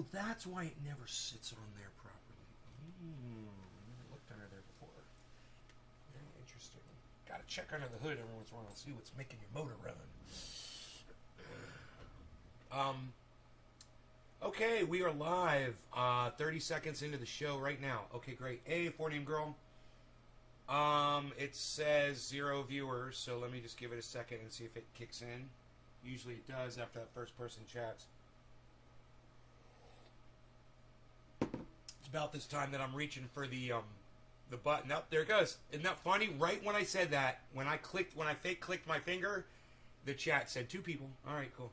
Oh, that's why it never sits on there properly. Never looked under there before. Very interesting. Got to check under the hood every once in a while and see what's making your motor run. Okay, we are live. 30 seconds into the show right now. Okay, great. Hey, 4-name girl. It says 0 viewers, so let me just give it a second and see if it kicks in. Usually it does after that first person chats. It's about this time that I'm reaching for the button. Up there it goes. Isn't that funny? Right when I said that, when I fake clicked my finger, the chat said 2 people. All right, cool.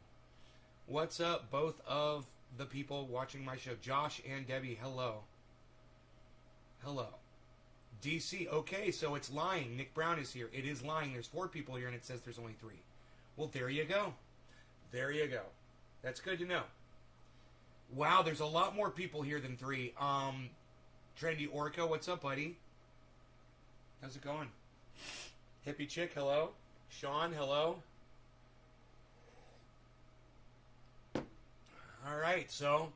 What's up, both of the people watching my show? Josh and Debbie, hello. Hello. DC, okay, so it's lying. Nick Brown is here. It is lying. There's 4 people here, and it says there's only 3. Well, there you go. There you go. That's good to know. Wow, there's a lot more people here than 3. Trendy Orca, what's up, buddy? How's it going? Hippie Chick, hello. Sean, hello. All right, so...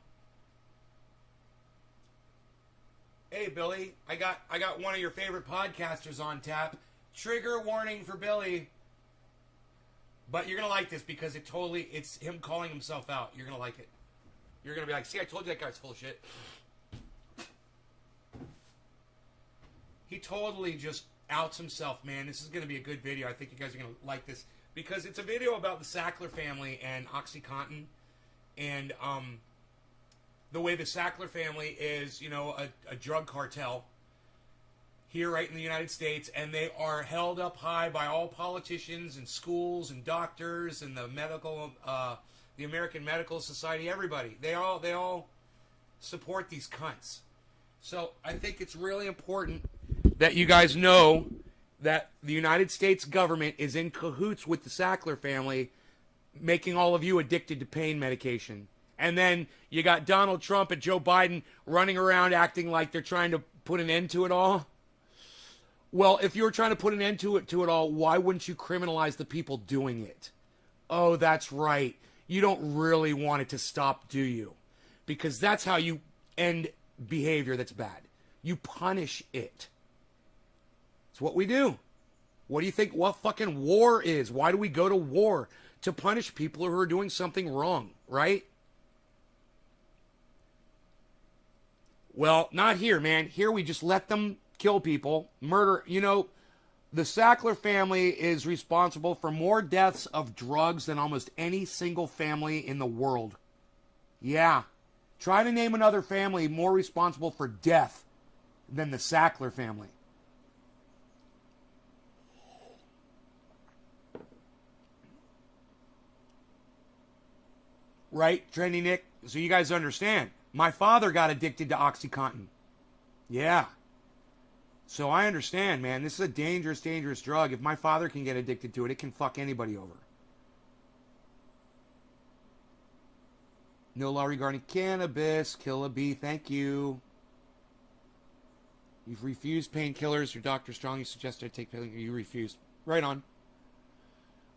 Hey, Billy, I got one of your favorite podcasters on tap. Trigger warning for Billy. But you're going to like this because it's him calling himself out. You're going to like it. You're going to be like, see, I told you that guy's full of shit. He totally just outs himself, man. This is going to be a good video. I think you guys are going to like this because it's a video about the Sackler family and OxyContin. And the way the Sackler family is, you know, a drug cartel here right in the United States, and they are held up high by all politicians and schools and doctors and the American Medical Society, everybody. They all support these cunts. So I think it's really important that you guys know that the United States government is in cahoots with the Sackler family, making all of you addicted to pain medication. And then you got Donald Trump and Joe Biden running around acting like they're trying to put an end to it all. Well, if you were trying to put an end to it all, why wouldn't you criminalize the people doing it? Oh, that's right. You don't really want it to stop, do you? Because that's how you end behavior that's bad. You punish it. It's what we do. What do you think what fucking war is? Why do we go to war? To punish people who are doing something wrong, right? Well, not here, man. Here we just let them kill people, murder. You know, the Sackler family is responsible for more deaths of drugs than almost any single family in the world. Yeah. Try to name another family more responsible for death than the Sackler family. Right, Trendy Nick? So you guys understand. My father got addicted to OxyContin. Yeah. So I understand, man. This is a dangerous, dangerous drug. If my father can get addicted to it, it can fuck anybody over. No law regarding cannabis. Kill a bee. Thank you. You've refused painkillers. Your doctor strongly suggested I take painkillers. You refused. Right on.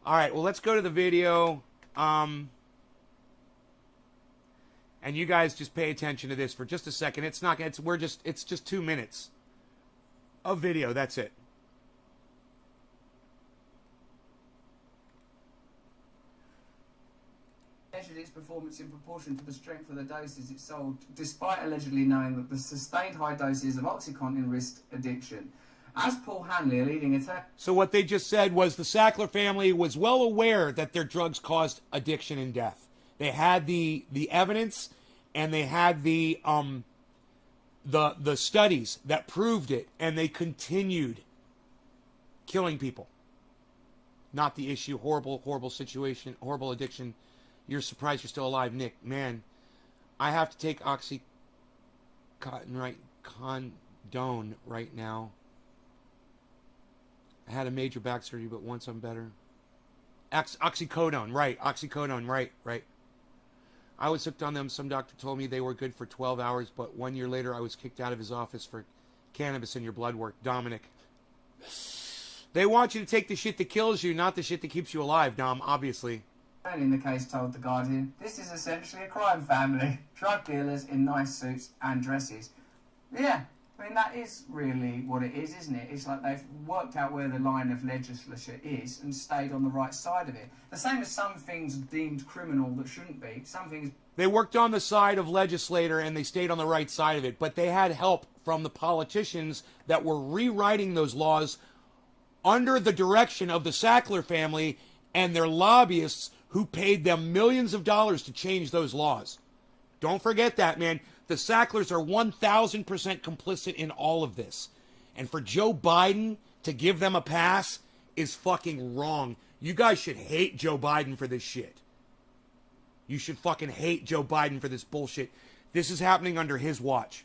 All right, well, let's go to the video. And you guys just pay attention to this for just a second. It's just 2 minutes of video. That's it. Measured its performance in proportion to the strength of the doses it sold, despite allegedly knowing that the sustained high doses of OxyContin risked addiction. As Paul Hanley, a leading attack... So what they just said was the Sackler family was well aware that their drugs caused addiction and death. They had the evidence, and they had the studies that proved it, and they continued killing people. Not the issue. Horrible, horrible situation. Horrible addiction. You're surprised you're still alive, Nick. Man, I have to take Oxycontin condone right now. I had a major back surgery, but once I'm better. Oxycodone, right. Oxycodone, right. I was hooked on them. Some doctor told me they were good for 12 hours, but 1 year later I was kicked out of his office for cannabis in your blood work. Dominic. They want you to take the shit that kills you, not the shit that keeps you alive, Dom, obviously. in the case told The Guardian, this is essentially a crime family. Drug dealers in nice suits and dresses. Yeah, I mean, that is really what it is, isn't it? It's like they've worked out where the line of legislature is and stayed on the right side of it. The same as some things deemed criminal that shouldn't be. Some things... They worked on the side of legislator and they stayed on the right side of it, but they had help from the politicians that were rewriting those laws under the direction of the Sackler family and their lobbyists who paid them millions of dollars to change those laws. Don't forget that, man. The Sacklers are 1,000% complicit in all of this. And for Joe Biden to give them a pass is fucking wrong. You guys should hate Joe Biden for this shit. You should fucking hate Joe Biden for this bullshit. This is happening under his watch.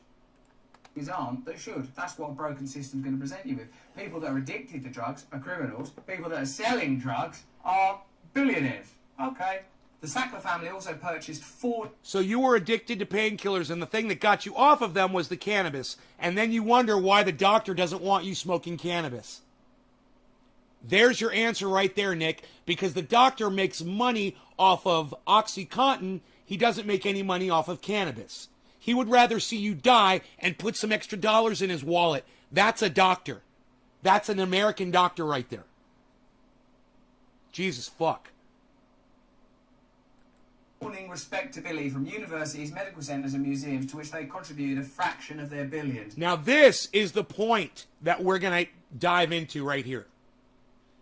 Aren't that should. That's what a broken system's going to present you with. People that are addicted to drugs are criminals. People that are selling drugs are billionaires. Okay. The Sackler family also purchased 4... So you were addicted to painkillers, and the thing that got you off of them was the cannabis. And then you wonder why the doctor doesn't want you smoking cannabis. There's your answer right there, Nick. Because the doctor makes money off of OxyContin, he doesn't make any money off of cannabis. He would rather see you die and put some extra dollars in his wallet. That's a doctor. That's an American doctor right there. Jesus fuck. Respectability from universities, medical centres and museums to which they contributed a fraction of their billions. Now this is the point that we're going to dive into right here.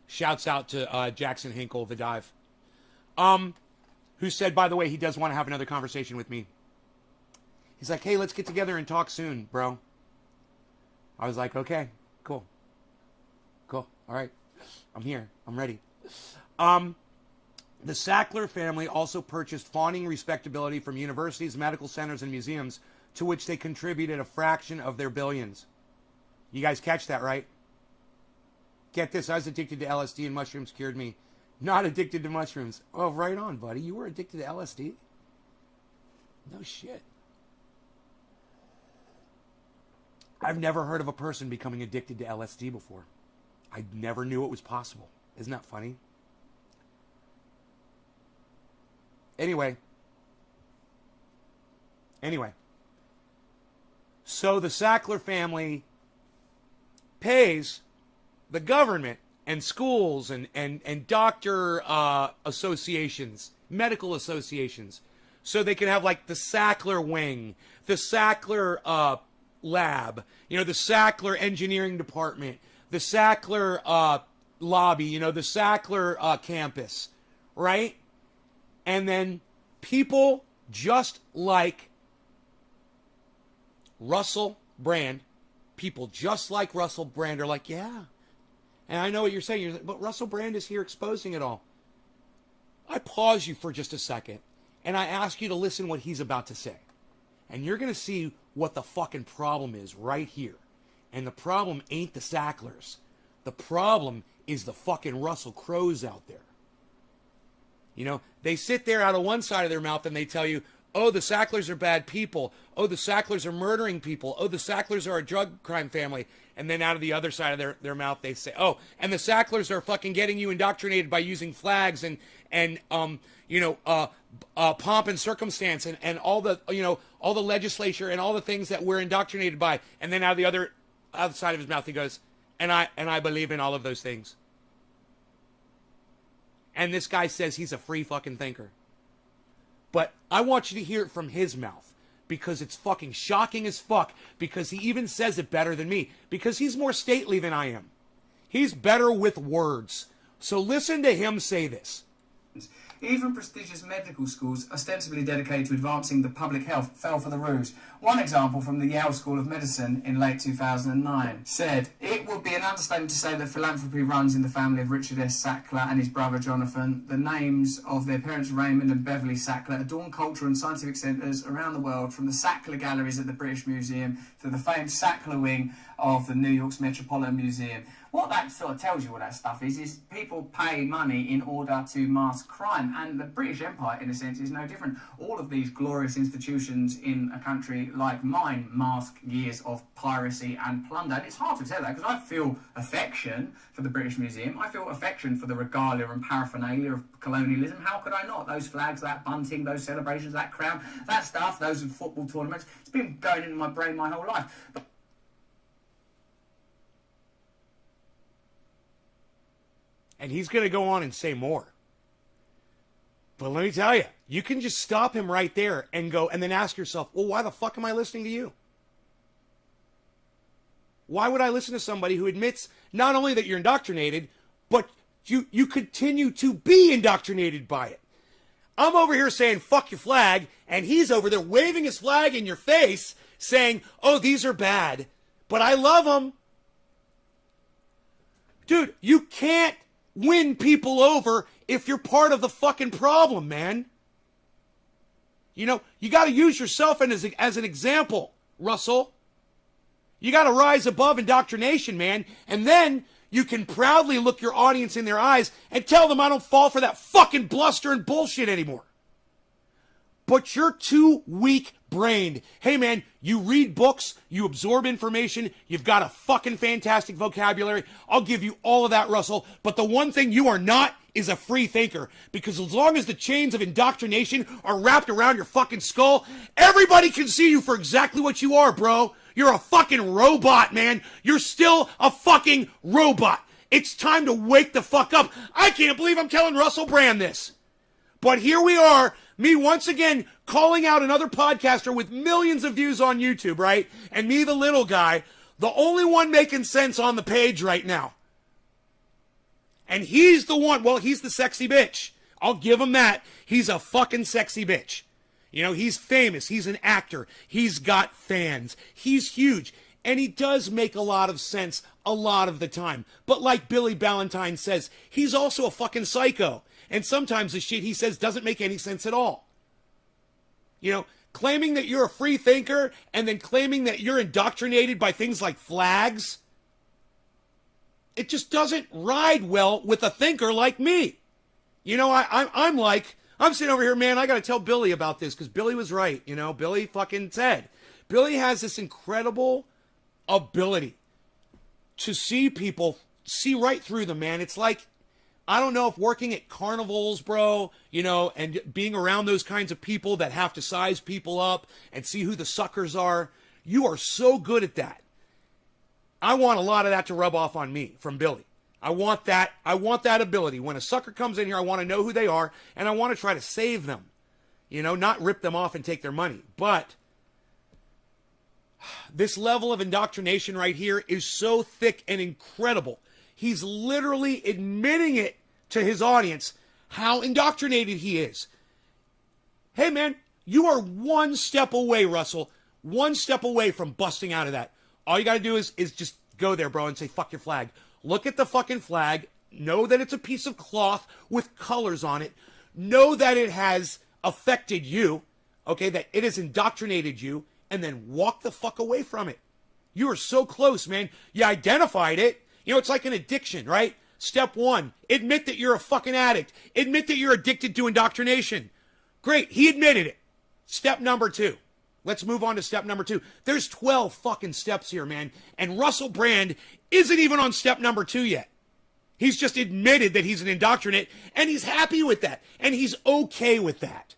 Shouts out to Jackson Hinkle, the dive. Who said, by the way, he does want to have another conversation with me. He's like, hey, let's get together and talk soon, bro. I was like, okay, cool. Cool, all right. I'm here. I'm ready. The Sackler family also purchased fawning respectability from universities, medical centers, and museums to which they contributed a fraction of their billions. You guys catch that, right? Get this, I was addicted to LSD and mushrooms cured me. Not addicted to mushrooms. Oh, right on, buddy. You were addicted to LSD? No shit. I've never heard of a person becoming addicted to LSD before. I never knew it was possible. Isn't that funny? Anyway. So the Sackler family pays the government and schools and doctor associations, medical associations, so they can have like the Sackler wing, the Sackler lab, the Sackler engineering department, the Sackler lobby, the Sackler campus, right? And then people just like Russell Brand, are like, yeah. And I know what you're saying. You're like, but Russell Brand is here exposing it all. I pause you for just a second, and I ask you to listen what he's about to say. And you're going to see what the fucking problem is right here. And the problem ain't the Sacklers. The problem is the fucking Russell Crowes out there. They sit there out of one side of their mouth and they tell you, oh, the Sacklers are bad people. Oh, the Sacklers are murdering people. Oh, the Sacklers are a drug crime family. And then out of the other side of their mouth, they say, oh, and the Sacklers are fucking getting you indoctrinated by using flags and pomp and circumstance and all the legislature and all the things that we're indoctrinated by. And then out of the other side of his mouth, he goes, and I believe in all of those things. And this guy says he's a free fucking thinker. But I want you to hear it from his mouth. Because it's fucking shocking as fuck. Because he even says it better than me. Because he's more stately than I am. He's better with words. So listen to him say this. Even prestigious medical schools ostensibly dedicated to advancing the public health fell for the ruse. One example from the Yale School of Medicine in late 2009 said, it would be an understatement to say that philanthropy runs in the family of Richard S. Sackler and his brother Jonathan. The names of their parents Raymond and Beverly Sackler adorn cultural and scientific centres around the world, from the Sackler galleries at the British Museum to the famed Sackler wing of the New York's Metropolitan Museum. What that sort of tells you, what that stuff is people pay money in order to mask crime, and the British Empire, in a sense, is no different. All of these glorious institutions in a country like mine mask years of piracy and plunder, and it's hard to tell that, because I feel affection for the British Museum, I feel affection for the regalia and paraphernalia of colonialism. How could I not? Those flags, that bunting, those celebrations, that crown, that stuff, those football tournaments, it's been going into my brain my whole life. But and he's going to go on and say more. But let me tell you, you can just stop him right there and go, and then ask yourself, well, why the fuck am I listening to you? Why would I listen to somebody who admits not only that you're indoctrinated, but you continue to be indoctrinated by it? I'm over here saying, fuck your flag, and he's over there waving his flag in your face, saying, oh, these are bad, but I love them. Dude, you can't win people over if you're part of the fucking problem, man. You know, you got to use yourself as an example, Russell. You got to rise above indoctrination, man. And then you can proudly look your audience in their eyes and tell them I don't fall for that fucking bluster and bullshit anymore. But you're too weak-brained. Hey, man, you read books, you absorb information, you've got a fucking fantastic vocabulary. I'll give you all of that, Russell. But the one thing you are not is a free thinker. Because as long as the chains of indoctrination are wrapped around your fucking skull, everybody can see you for exactly what you are, bro. You're a fucking robot, man. You're still a fucking robot. It's time to wake the fuck up. I can't believe I'm telling Russell Brand this. But here we are, me once again calling out another podcaster with millions of views on YouTube, right? And me, the little guy, the only one making sense on the page right now. And he's the one, well, he's the sexy bitch. I'll give him that. He's a fucking sexy bitch. You know, he's famous. He's an actor. He's got fans. He's huge. And he does make a lot of sense a lot of the time. But like Billy Ballantyne says, he's also a fucking psycho. And sometimes the shit he says doesn't make any sense at all. You know, claiming that you're a free thinker and then claiming that you're indoctrinated by things like flags, it just doesn't ride well with a thinker like me. You know, I'm sitting over here, man, I got to tell Billy about this because Billy was right. You know, Billy fucking said. Billy has this incredible ability to see people, see right through them, man. It's like, I don't know if working at carnivals, bro, you know, and being around those kinds of people that have to size people up and see who the suckers are, you are so good at that. I want a lot of that to rub off on me from Billy. I want that ability. When a sucker comes in here, I want to know who they are, and I want to try to save them. You know, not rip them off and take their money. But this level of indoctrination right here is so thick and incredible. He's literally admitting it to his audience how indoctrinated he is. Hey, man, you are one step away, Russell. One step away from busting out of that. All you got to do is just go there, bro, and say, fuck your flag. Look at the fucking flag. Know that it's a piece of cloth with colors on it. Know that it has affected you, okay, that it has indoctrinated you, and then walk the fuck away from it. You are so close, man. You identified it. You know, it's like an addiction, right? Step one, admit that you're a fucking addict. Admit that you're addicted to indoctrination. Great, he admitted it. Step number two. Let's move on to step number two. There's 12 fucking steps here, man. And Russell Brand isn't even on step number 2 yet. He's just admitted that he's an indoctrinate, and he's happy with that. And he's okay with that.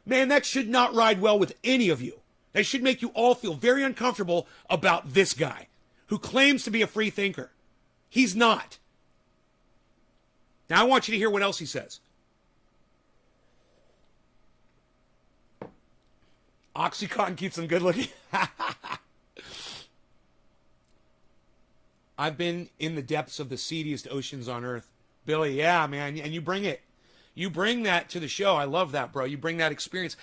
Man, that should not ride well with any of you. That should make you all feel very uncomfortable about this guy who claims to be a free thinker. He's not. Now I want you to hear what else he says. Oxycontin keeps them good looking. I've been in the depths of the seediest oceans on earth. Billy, yeah, man. And you bring it. You bring that to the show. I love that, bro. You bring that experience.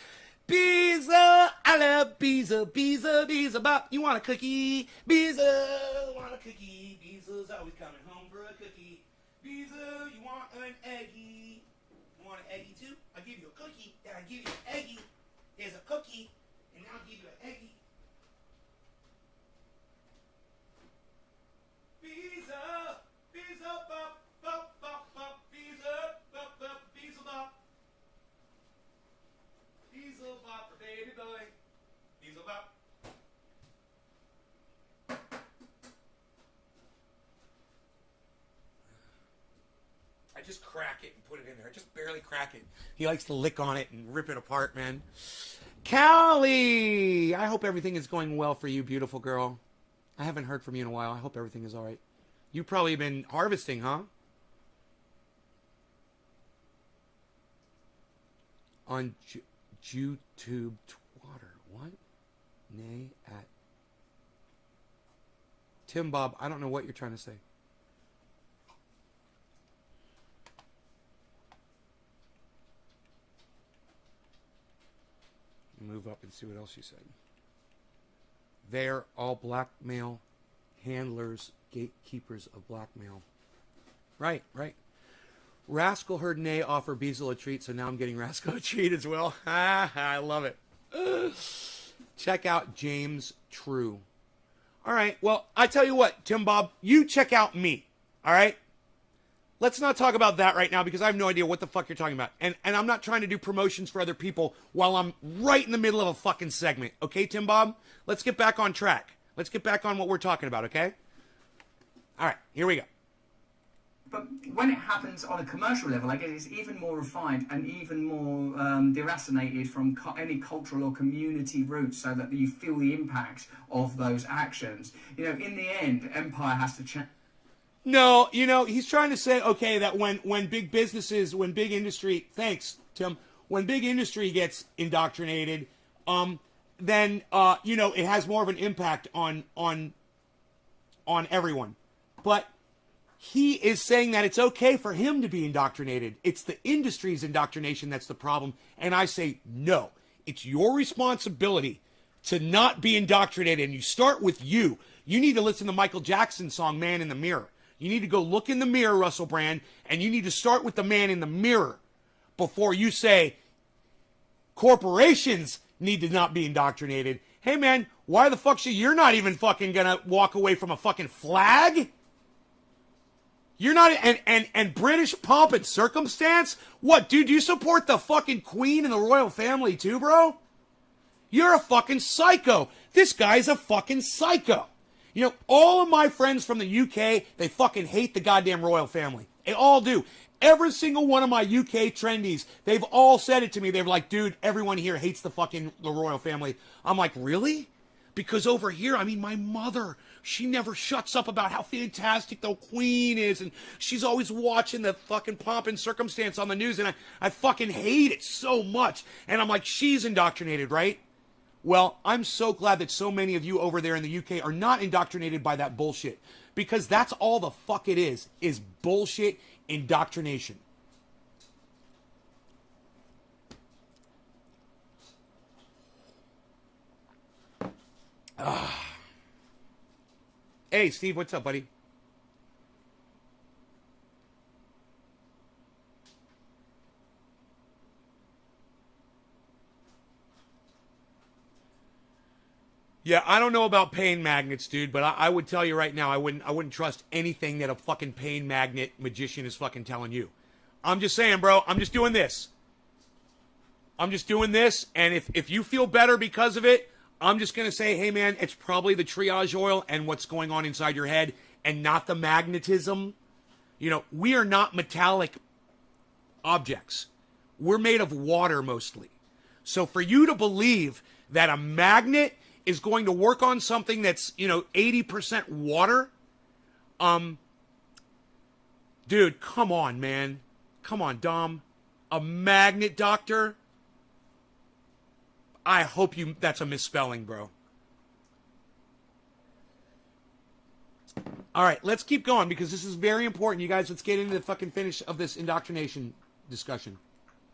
Pizza, I love pizza, pizza, pizza, bop. You want a cookie? Pizza, want a cookie? Pizza's always coming home for a cookie. Pizza, you want an eggie? You want an eggie too? I'll give you a cookie, then I'll give you an eggie. There's a cookie, and I'll give you an eggie. Pizza. crack it and put it in there. Just barely crack it. He likes to lick on it and rip it apart, man. Callie, I hope everything is going well for you, beautiful girl. I haven't heard from you in a while. I hope everything is all right. You've probably been harvesting, huh? On YouTube Twatter. What? Nay at Tim Bob, I don't know what you're trying to say. Move up and see what else you said. They're all blackmail handlers, gatekeepers of blackmail. Right, right. Rascal heard Nay offer Beazle a treat, so now I'm getting Rascal a treat as well. I love it. Check out James True. All right, well, I tell you what, Tim Bob, you check out me, all right? Let's not talk about that right now because I have no idea what the fuck you're talking about. And I'm not trying to do promotions for other people while I'm right in the middle of a fucking segment. Okay, Tim Bob? Let's get back on track. Let's get back on what we're talking about, okay? All right, here we go. But when it happens on a commercial level, I guess it's even more refined and even more deracinated from any cultural or community roots so that you feel the impact of those actions. You know, in the end, empire has to change. No, you know, he's trying to say, okay, that when big businesses, when big industry, thanks, Tim, when big industry gets indoctrinated, then, you know, it has more of an impact on everyone. But he is saying that it's okay for him to be indoctrinated. It's the industry's indoctrination that's the problem. And I say, no, it's your responsibility to not be indoctrinated. And you start with you. You need to listen to Michael Jackson's song, Man in the Mirror. You need to go look in the mirror, Russell Brand, and you need to start with the man in the mirror before you say corporations need to not be indoctrinated. Hey, man, why the fuck you're not even fucking gonna walk away from a fucking flag? You're not, and British pomp and circumstance? What, dude, do you support the fucking Queen and the royal family too, bro? You're a fucking psycho. This guy's a fucking psycho. You know, all of my friends from the UK, they fucking hate the goddamn royal family. They all do. Every single one of my UK trendies, they've all said it to me. They're like, dude, everyone here hates the royal family. I'm like, really? Because over here, I mean, my mother, she never shuts up about how fantastic the Queen is. And she's always watching the fucking pomp and circumstance on the news. And I fucking hate it so much. And I'm like, she's indoctrinated, right? Well, I'm so glad that so many of you over there in the UK are not indoctrinated by that bullshit. Because that's all the fuck it is bullshit indoctrination. Hey, Steve, what's up, buddy? Yeah, I don't know about pain magnets, dude, but I would tell you right now, I wouldn't trust anything that a fucking pain magnet magician is fucking telling you. I'm just saying, bro, I'm just doing this. I'm just doing this, and if you feel better because of it, I'm just going to say, hey, man, it's probably the triage oil and what's going on inside your head and not the magnetism. You know, we are not metallic objects. We're made of water mostly. So for you to believe that a magnet is going to work on something that's, you know, 80% water, dude, come on, man. Come on, Dom. A magnet doctor? I hope that's a misspelling, bro. All right, let's keep going because this is very important. You guys, let's get into the fucking finish of this indoctrination discussion.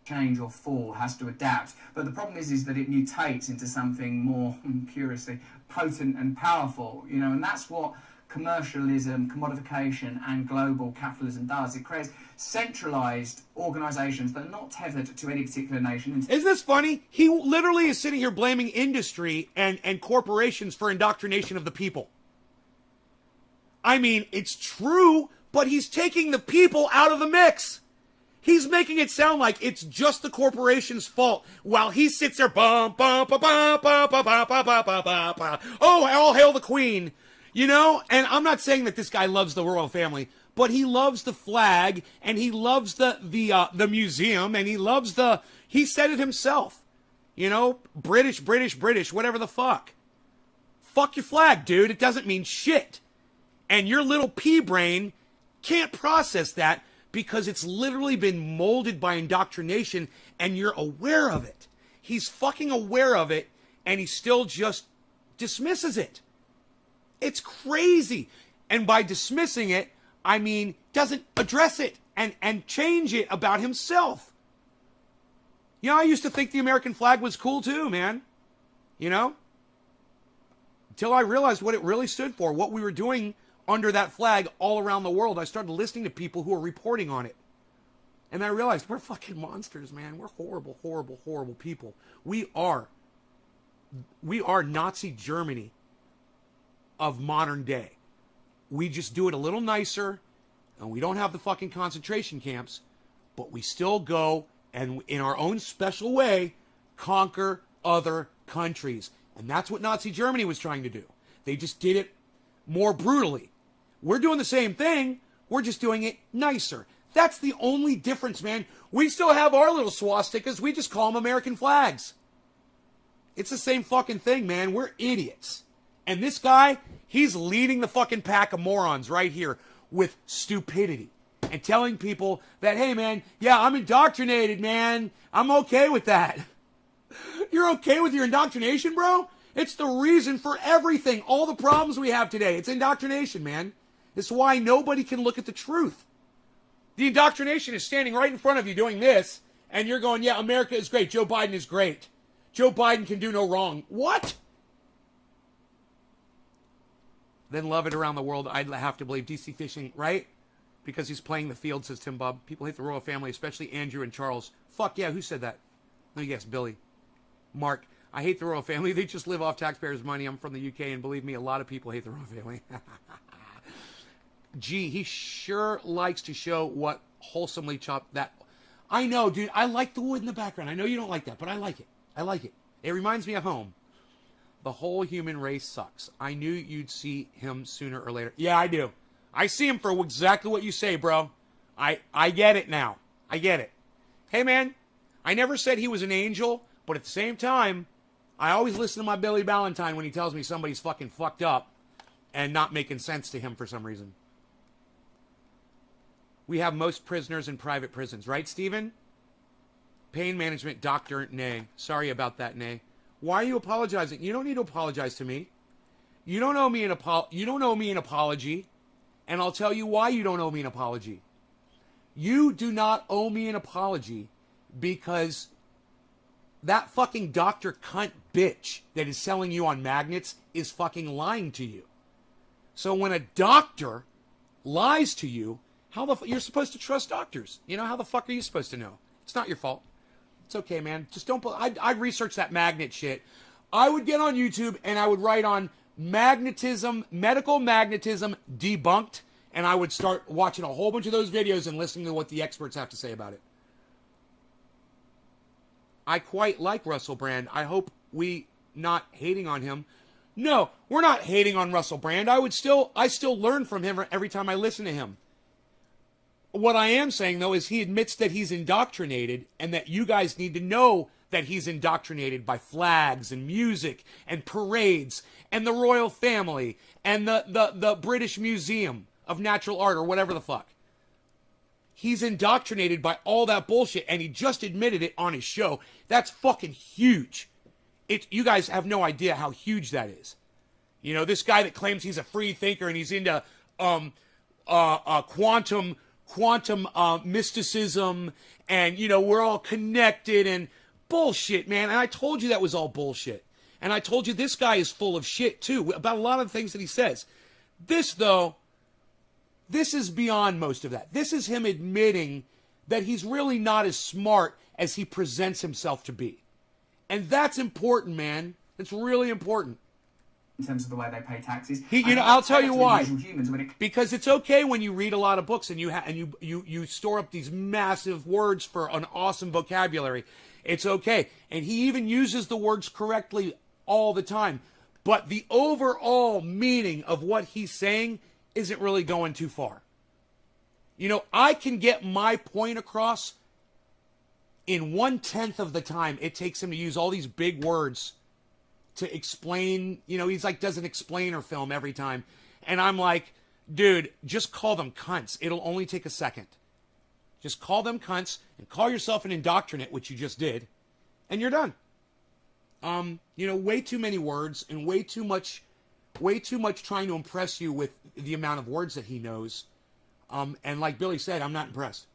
Change or fall, has to adapt. But the problem is that it mutates into something more, curiously, potent and powerful. You know, and that's what commercialism, commodification, and global capitalism does. It creates centralized organizations that are not tethered to any particular nation. Isn't this funny? He literally is sitting here blaming industry and corporations for indoctrination of the people. I mean, it's true, but he's taking the people out of the mix. He's making it sound like it's just the corporation's fault while he sits there, bum, bum, bum, bum, bum, bum, bum, bum, bum, bum, bum. Oh, all hail the Queen. You know, and I'm not saying that this guy loves the royal family, but he loves the flag, and he loves the museum, and he loves he said it himself. You know, British, whatever the fuck. Fuck your flag, dude. It doesn't mean shit. And your little pea brain can't process that because it's literally been molded by indoctrination, and you're aware of it. He's fucking aware of it, and he still just dismisses it. It's crazy. And by dismissing it, I mean doesn't address it and change it about himself. You know, I used to think the American flag was cool too, man. You know? Until I realized what it really stood for, what we were doing under that flag all around the world. I started listening to people who were reporting on it. And I realized we're fucking monsters, man. We're horrible, horrible, horrible people. We are Nazi Germany of modern day. We just do it a little nicer, and we don't have the fucking concentration camps, but we still go and in our own special way conquer other countries. And that's what Nazi Germany was trying to do. They just did it more brutally. We're doing the same thing. We're just doing it nicer. That's the only difference, man. We still have our little swastikas. We just call them American flags. It's the same fucking thing, man. We're idiots. And this guy, he's leading the fucking pack of morons right here with stupidity. And telling people that, hey, man, yeah, I'm indoctrinated, man. I'm okay with that. You're okay with your indoctrination, bro? It's the reason for everything. All the problems we have today. It's indoctrination, man. It's why nobody can look at the truth. The indoctrination is standing right in front of you doing this, and you're going, yeah, America is great. Joe Biden is great. Joe Biden can do no wrong. What? Then love it around the world. I'd have to believe DC fishing, right? Because he's playing the field, says Tim Bob. People hate the royal family, especially Andrew and Charles. Fuck yeah, who said that? Let me guess, Billy. Mark, I hate the royal family. They just live off taxpayers' money. I'm from the UK, and believe me, a lot of people hate the royal family. Gee, he sure likes to show what wholesomely chopped that. I know, dude. I like the wood in the background. I know you don't like that, but I like it. I like it. It reminds me of home. The whole human race sucks. I knew you'd see him sooner or later. Yeah, I do. I see him for exactly what you say, bro. I get it now. I get it. Hey, man, I never said he was an angel, but at the same time, I always listen to my Billy Ballantyne when he tells me somebody's fucking fucked up and not making sense to him for some reason. We have most prisoners in private prisons, right, Stephen? Pain management, Dr. Nay. Sorry about that, Nay. Why are you apologizing? You don't need to apologize to me. You don't owe me an apology. And I'll tell you why you don't owe me an apology. You do not owe me an apology because that fucking Dr. Cunt bitch that is selling you on magnets is fucking lying to you. So when a doctor lies to you, you're supposed to trust doctors. You know, how the fuck are you supposed to know? It's not your fault. It's okay, man. Just don't. I'd research that magnet shit. I would get on YouTube and I would write on magnetism, medical magnetism debunked, and I would start watching a whole bunch of those videos and listening to what the experts have to say about it. I quite like Russell Brand. I hope we not hating on him. No, we're not hating on Russell Brand. I still learn from him every time I listen to him. What I am saying, though, is he admits that he's indoctrinated and that you guys need to know that he's indoctrinated by flags and music and parades and the royal family and the British Museum of Natural Art or whatever the fuck. He's indoctrinated by all that bullshit, and he just admitted it on his show. That's fucking huge. You guys have no idea how huge that is. You know, this guy that claims he's a free thinker and he's into quantum mysticism, and, you know, we're all connected and bullshit, man. And I told you that was all bullshit. And I told you this guy is full of shit, too, about a lot of the things that he says. This, though, this is beyond most of that. This is him admitting that he's really not as smart as he presents himself to be. And that's important, man. It's really important. In terms of the way they pay taxes. I'll tell you why. Because it's okay when you read a lot of books and you store up these massive words for an awesome vocabulary. It's okay. And he even uses the words correctly all the time. But the overall meaning of what he's saying isn't really going too far. You know, I can get my point across in 1/10 of the time it takes him to use all these big words to explain. You know, he's like, does an explainer film every time. And I'm like, dude, just call them cunts. It'll only take a second. Just call them cunts and call yourself an indoctrinate, which you just did, and you're done. You know, way too many words and way too much trying to impress you with the amount of words that he knows. And like Billy said, I'm not impressed.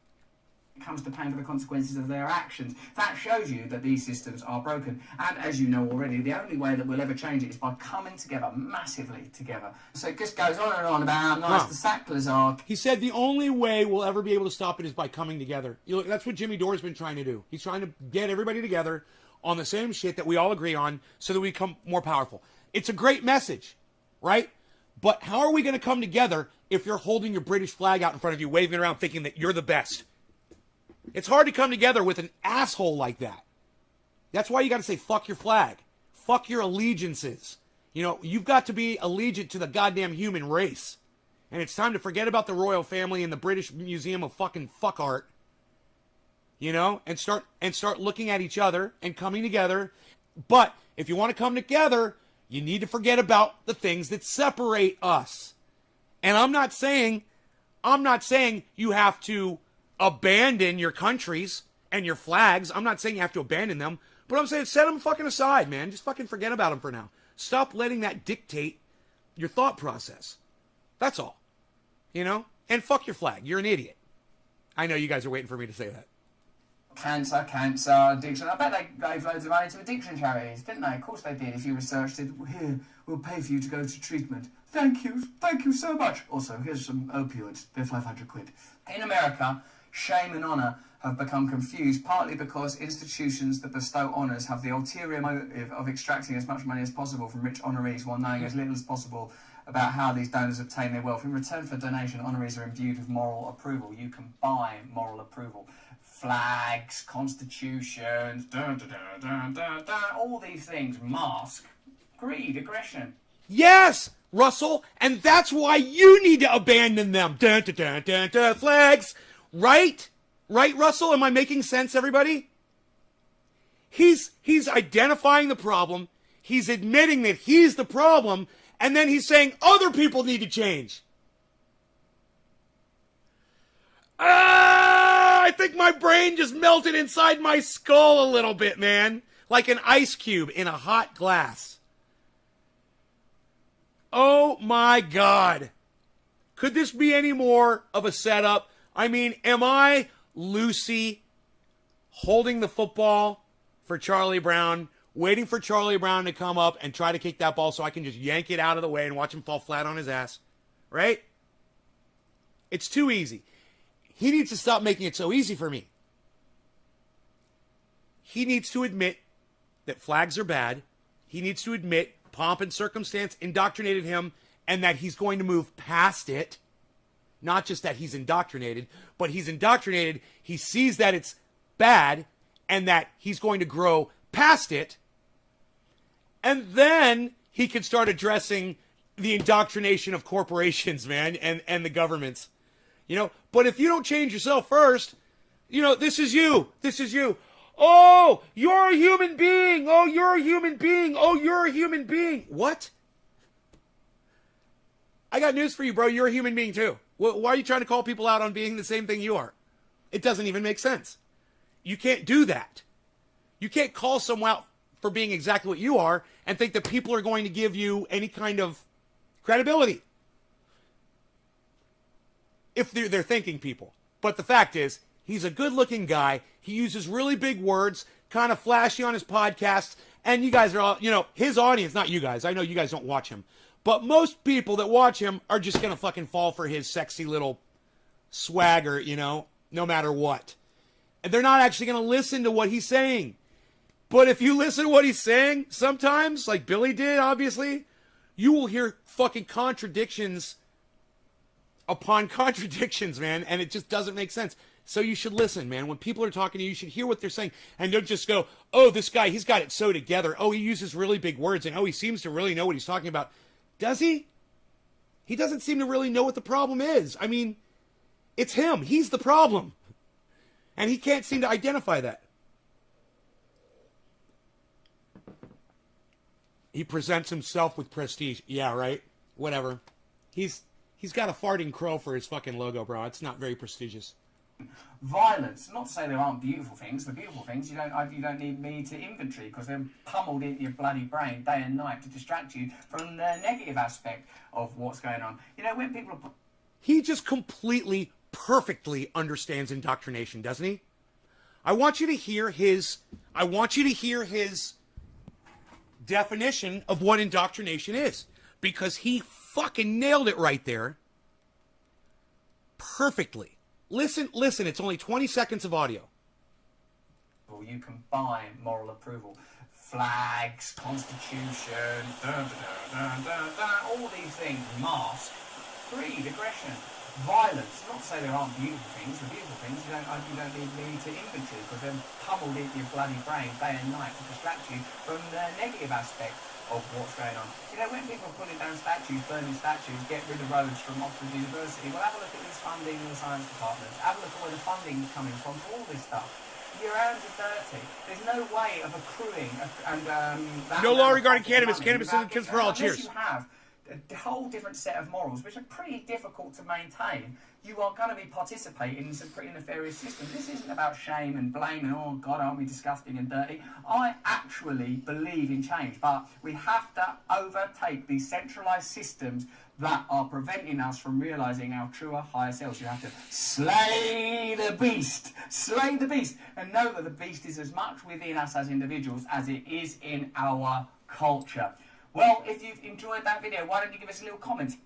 Comes to paying for the consequences of their actions. That shows you that these systems are broken. And as you know already, the only way that we'll ever change it is by coming together, massively together. So it just goes on and on about how nice the Sacklers are. He said the only way we'll ever be able to stop it is by coming together. You know, that's what Jimmy Dore's been trying to do. He's trying to get everybody together on the same shit that we all agree on so that we become more powerful. It's a great message, right? But how are we going to come together if you're holding your British flag out in front of you, waving it around thinking that you're the best? It's hard to come together with an asshole like that. That's why you got to say, fuck your flag. Fuck your allegiances. You know, you've got to be allegiant to the goddamn human race. And it's time to forget about the royal family and the British Museum of fucking fuck art. You know, and start looking at each other and coming together. But if you want to come together, you need to forget about the things that separate us. And I'm not saying you have to abandon your countries and your flags. I'm not saying you have to abandon them, but I'm saying set them fucking aside, man. Just fucking forget about them for now. Stop letting that dictate your thought process. That's all. You know? And fuck your flag. You're an idiot. I know you guys are waiting for me to say that. Cancer, addiction. I bet they gave loads of money to addiction charities, didn't they? Of course they did. If you researched it, here, we'll pay for you to go to treatment. Thank you so much. Also, here's some opioids. They're 500 quid. In America, shame and honour have become confused, partly because institutions that bestow honours have the ulterior motive of extracting as much money as possible from rich honorees while knowing as little as possible about how these donors obtain their wealth. In return for donation, honorees are imbued with moral approval. You can buy moral approval. Flags, constitutions, all these things mask greed, aggression. Yes, Russell, and that's why you need to abandon them. Flags. Right? Right, Russell? Am I making sense, everybody? He's identifying the problem. He's admitting that he's the problem. And then he's saying other people need to change. I think my brain just melted inside my skull a little bit, man. Like an ice cube in a hot glass. Oh my God. Could this be any more of a setup? I mean, am I Lucy holding the football for Charlie Brown, waiting for Charlie Brown to come up and try to kick that ball so I can just yank it out of the way and watch him fall flat on his ass? Right? It's too easy. He needs to stop making it so easy for me. He needs to admit that flags are bad. He needs to admit pomp and circumstance indoctrinated him and that he's going to move past it. Not just that he's indoctrinated, but he's indoctrinated. He sees that it's bad and that he's going to grow past it. And then he can start addressing the indoctrination of corporations, man, and the governments. You know, but if you don't change yourself first, you know, this is you. This is you. Oh, you're a human being. Oh, you're a human being. Oh, you're a human being. What? I got news for you, bro. You're a human being too. Why are you trying to call people out on being the same thing you are? It doesn't even make sense. You can't do that. You can't call someone out for being exactly what you are and think that people are going to give you any kind of credibility. If they're thinking people. But the fact is, he's a good-looking guy. He uses really big words, kind of flashy on his podcast. And you guys are all, you know, his audience, not you guys. I know you guys don't watch him. But most people that watch him are just going to fucking fall for his sexy little swagger, you know, no matter what. And they're not actually going to listen to what he's saying. But if you listen to what he's saying, sometimes, like Billy did, obviously, you will hear fucking contradictions upon contradictions, man, and it just doesn't make sense. So you should listen, man. When people are talking to you, you should hear what they're saying, and don't just go, oh, this guy, he's got it so together. Oh, he uses really big words, and oh, he seems to really know what he's talking about. Does he? He doesn't seem to really know what the problem is. I mean, It's him. He's the problem. And he can't seem to identify that. He presents himself with prestige. Yeah, right? Whatever. He's got a farting crow for his fucking logo, bro. It's not very prestigious. Violence. Not to say there aren't beautiful things. The beautiful things you don't need me to inventory, because they're pummeled into your bloody brain day and night to distract you from the negative aspect of what's going on. You know, when people are... He just completely, perfectly understands indoctrination, doesn't he? I want you to hear his definition of what indoctrination is, because he fucking nailed it right there perfectly. Listen, it's only 20 seconds of audio. You combine moral approval, flags, constitution, all these things mask greed, aggression, violence. Not to say there aren't beautiful things. The beautiful things you don't need me to inventory, because they're pummeled into your bloody brain day and night to distract you from the negative aspect of what's going on. You know, when people are pulling down statues, burning statues, get rid of roads from Oxford University, well, have a look at this funding in the science departments. Have a look at where the funding's coming from for all this stuff. Your hands are dirty. There's no way of accruing that. No law regarding cannabis. Cannabis isn't kids for all. Unless Cheers. you have a whole different set of morals, which are pretty difficult to maintain, you are going to be participating in some pretty nefarious systems. This isn't about shame and blame and, oh God, aren't we disgusting and dirty? I actually believe in change, but we have to overtake these centralised systems that are preventing us from realising our truer, higher selves. You have to slay the beast. Slay the beast. And know that the beast is as much within us as individuals as it is in our culture. Well, if you've enjoyed that video, why don't you give us a little comment?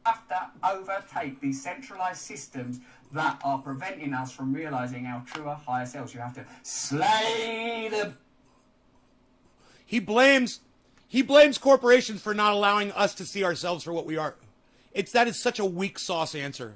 Have to overtake these centralised systems that are preventing us from realising our truer, higher selves. You have to slay the... He blames corporations for not allowing us to see ourselves for what we are. That is such a weak sauce answer.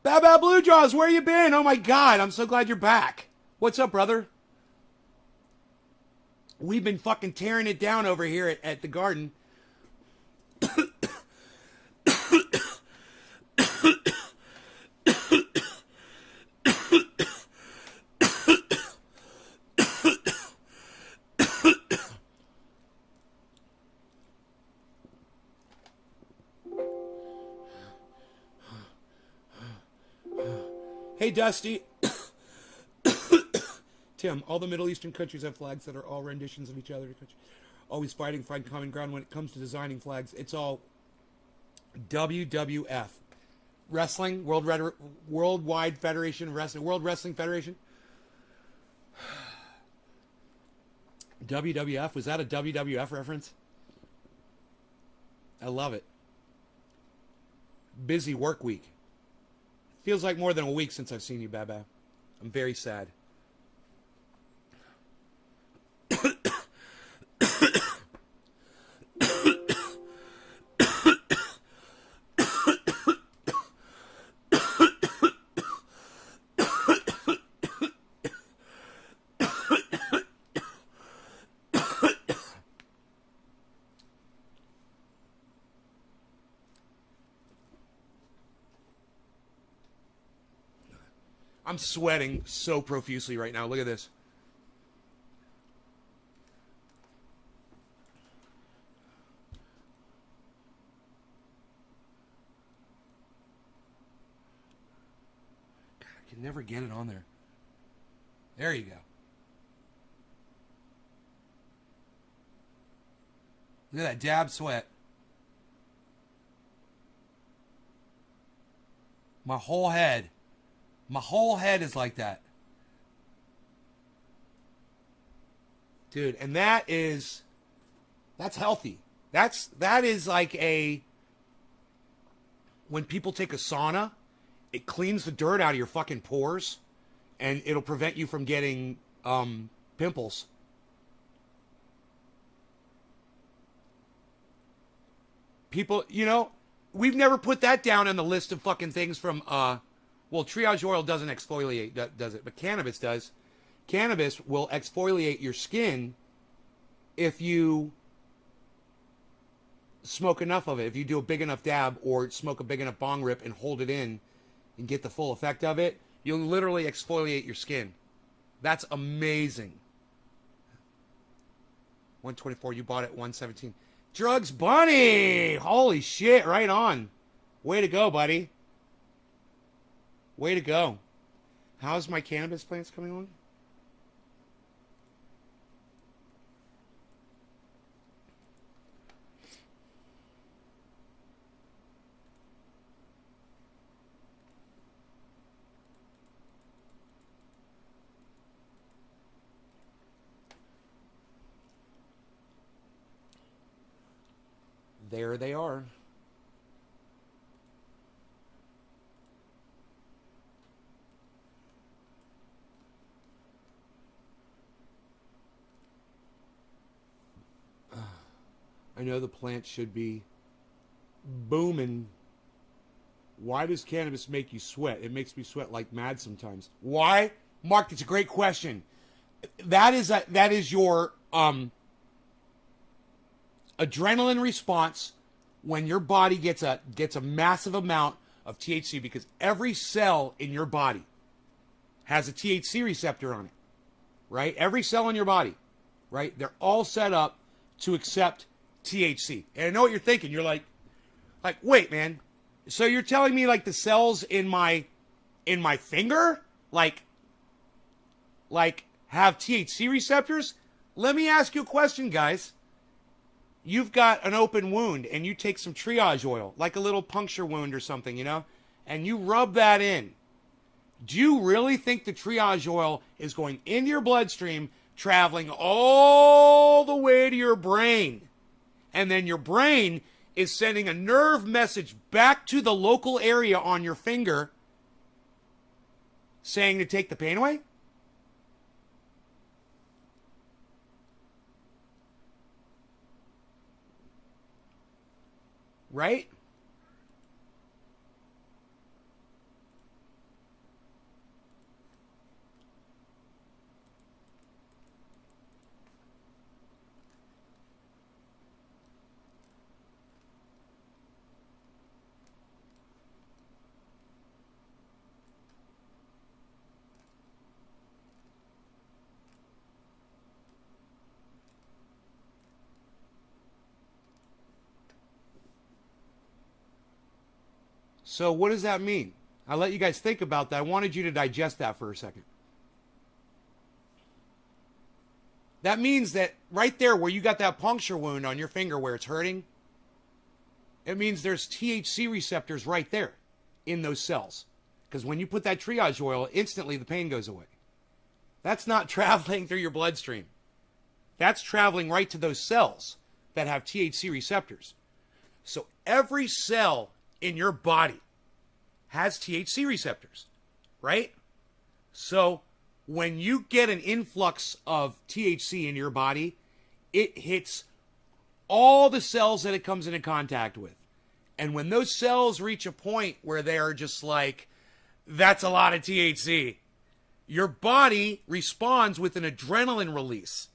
Baba Blue Jaws, where you been? Oh my God, I'm so glad you're back. What's up, brother? We've been fucking tearing it down over here at the garden. Hey, Dusty. Tim, all the Middle Eastern countries have flags that are all renditions of each other. Always fighting, find common ground when it comes to designing flags. It's all WWF. Wrestling, Worldwide Federation of Wrestling, World Wrestling Federation. WWF, was that a WWF reference? I love it. Busy work week. Feels like more than a week since I've seen you, Baba. I'm very sad. I'm sweating so profusely right now. Look at this. God, I can never get it on there. There you go. Look at that dab sweat. My whole head is like that. Dude, and that's healthy. That is like when people take a sauna, it cleans the dirt out of your fucking pores and it'll prevent you from getting pimples. People, we've never put that down on the list of fucking things from, well, triage oil doesn't exfoliate, does it? But cannabis does. Cannabis will exfoliate your skin if you smoke enough of it. If you do a big enough dab or smoke a big enough bong rip and hold it in and get the full effect of it, you'll literally exfoliate your skin. That's amazing. 124, you bought it 117. Drugs Bunny! Holy shit, right on. Way to go, buddy. Way to go. How's my cannabis plants coming along? There they are. I know the plant should be booming. Why does cannabis make you sweat? It makes me sweat like mad sometimes. Why? Mark, that's a great question. That is your adrenaline response when your body gets a massive amount of THC, because every cell in your body has a THC receptor on it, right? Every cell in your body, right? They're all set up to accept THC. And I know what you're thinking. You're like, wait, man. So you're telling me like the cells in my finger, like have THC receptors? Let me ask you a question, guys. You've got an open wound and you take some triage oil, like a little puncture wound or something, you know, and you rub that in. Do you really think the triage oil is going into your bloodstream, traveling all the way to your brain? And then your brain is sending a nerve message back to the local area on your finger saying to take the pain away? Right? So what does that mean? I'll let you guys think about that. I wanted you to digest that for a second. That means that right there where you got that puncture wound on your finger where it's hurting, it means there's THC receptors right there in those cells. Because when you put that triage oil, instantly the pain goes away. That's not traveling through your bloodstream. That's traveling right to those cells that have THC receptors. So every cell in your body has THC receptors, right? So when you get an influx of THC in your body, it hits all the cells that it comes into contact with. And when those cells reach a point where they are just like, that's a lot of THC, your body responds with an adrenaline release.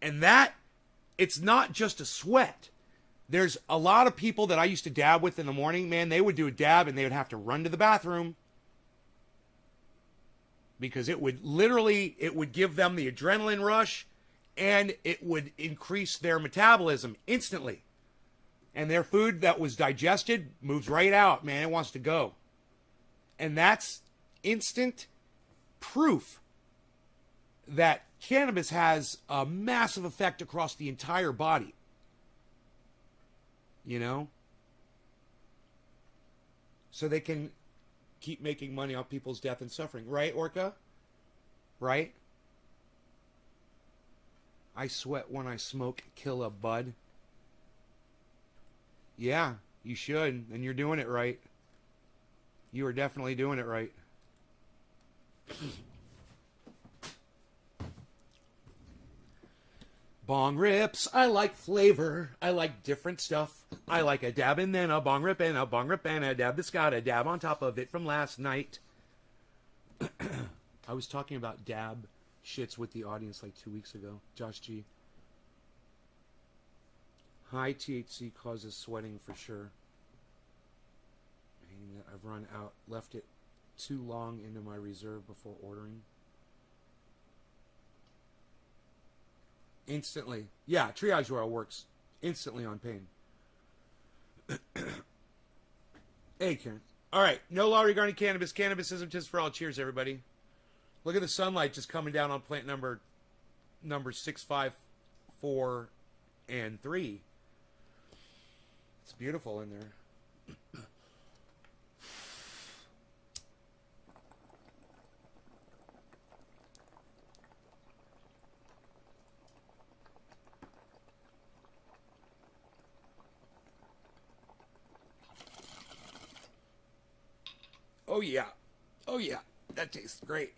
And that, it's not just a sweat. There's a lot of people that I used to dab with in the morning, man, they would do a dab and they would have to run to the bathroom because it would give them the adrenaline rush and it would increase their metabolism instantly. And their food that was digested moves right out, man. It wants to go. And that's instant proof that cannabis has a massive effect across the entire body. You know? So they can keep making money off people's death and suffering. Right, Orca? Right? I sweat when I smoke. Kill a bud. Yeah, you should. And you're doing it right. You are definitely doing it right. Bong rips. I like flavor. I like different stuff. I like a dab and then a bong rip and a bong rip and a dab that's got a dab on top of it from last night. I was talking about dab shits with the audience like 2 weeks ago. Josh G. High THC causes sweating for sure. Meaning that I've run out, left it too long into my reserve before ordering. Instantly. Yeah, Triage Oil works instantly on pain. Hey, Karen. All right, no law regarding cannabis. Cannabis isn't just for all. Cheers, everybody. Look at the sunlight just coming down on plant number 6, 5, 4, and 3. It's beautiful in there. Oh, yeah. Oh, yeah. That tastes great.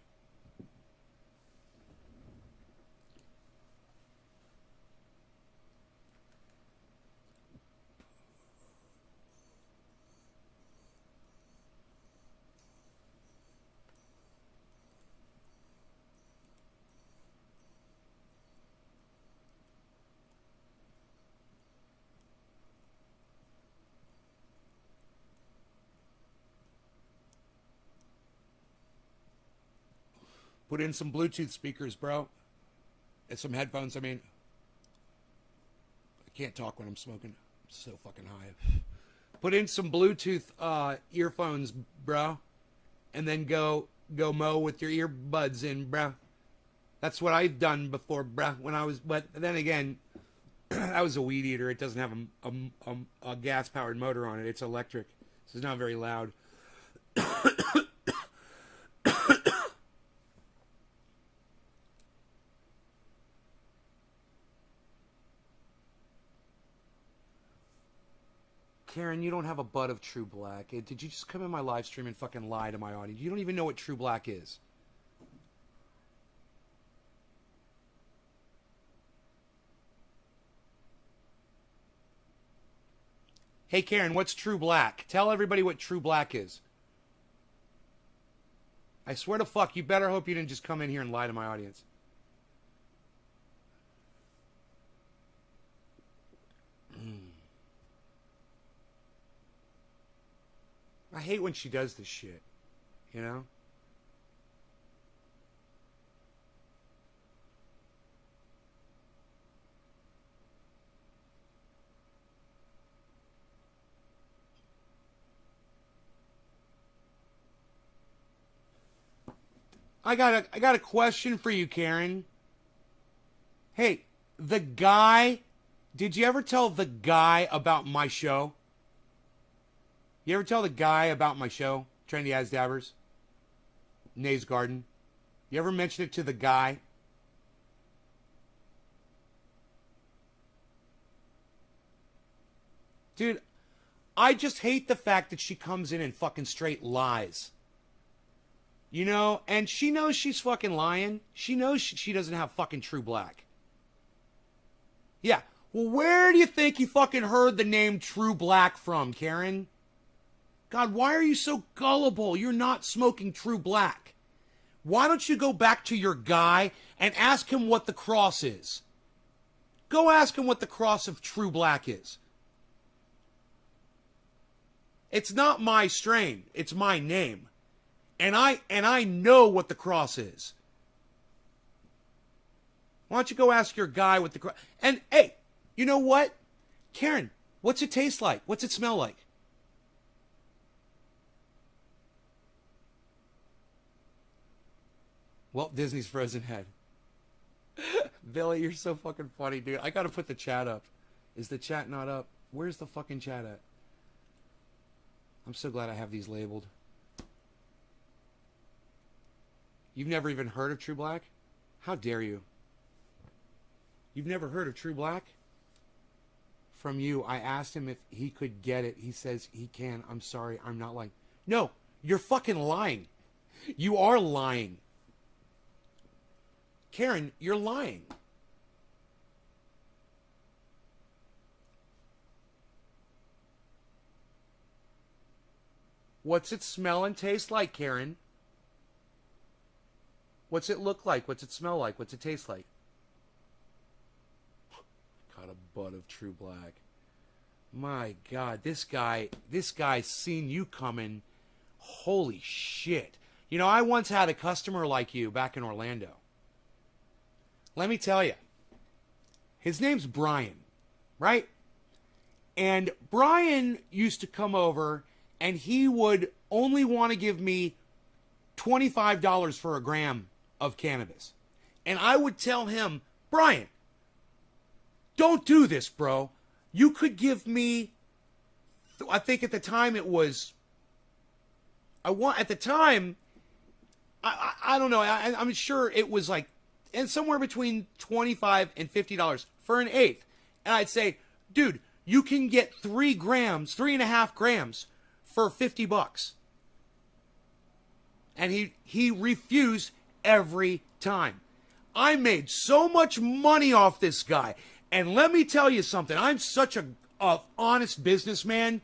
Put in some Bluetooth speakers, bro. And some headphones, I mean. I can't talk when I'm smoking. I'm so fucking high. Put in some Bluetooth earphones, bro. And then go mow with your earbuds in, bro. That's what I've done before, bro. But then again, I was a weed eater. It doesn't have a gas-powered motor on it. It's electric. So it's not very loud. Karen, you don't have a bud of True Black. Did you just come in my live stream and fucking lie to my audience? You don't even know what True Black is. Hey, Karen, what's True Black? Tell everybody what True Black is. I swear to fuck, you better hope you didn't just come in here and lie to my audience. I hate when she does this shit, you know? I got a question for you, Karen. Hey, the guy, did you ever tell the guy about my show? You ever tell the guy about my show, Trendy As Dabbers? Nays Garden? You ever mention it to the guy? Dude, I just hate the fact that she comes in and fucking straight lies. You know, and she knows she's fucking lying. She knows she doesn't have fucking True Black. Yeah, well, where do you think you fucking heard the name True Black from, Karen? God, why are you so gullible? You're not smoking True Black. Why don't you go back to your guy and ask him what the cross is? Go ask him what the cross of True Black is. It's not my strain. It's my name. And I know what the cross is. Why don't you go ask your guy what the cross... And, hey, you know what? Karen, what's it taste like? What's it smell like? Walt Disney's Frozen Head. Billy, you're so fucking funny, dude. I gotta put the chat up. Is the chat not up? Where's the fucking chat at? I'm so glad I have these labeled. You've never even heard of True Black? How dare you? You've never heard of True Black? From you, I asked him if he could get it. He says he can. I'm sorry, I'm not lying. No, you're fucking lying. You are lying. Karen, you're lying. What's it smell and taste like, Karen? What's it look like? What's it smell like? What's it taste like? Got a bud of True Black. My God, this guy's seen you coming. Holy shit. You know, I once had a customer like you back in Orlando. Let me tell you. His name's Brian, right? And Brian used to come over and he would only want to give me $25 for a gram of cannabis. And I would tell him, Brian, don't do this, bro. You could give me, I think at the time it was, I don't know, I'm sure it was like, and somewhere between $25 and $50 for an eighth. And I'd say, dude, you can get 3.5 grams for $50. And he refused every time. I made so much money off this guy. And let me tell you something. I'm such a honest businessman.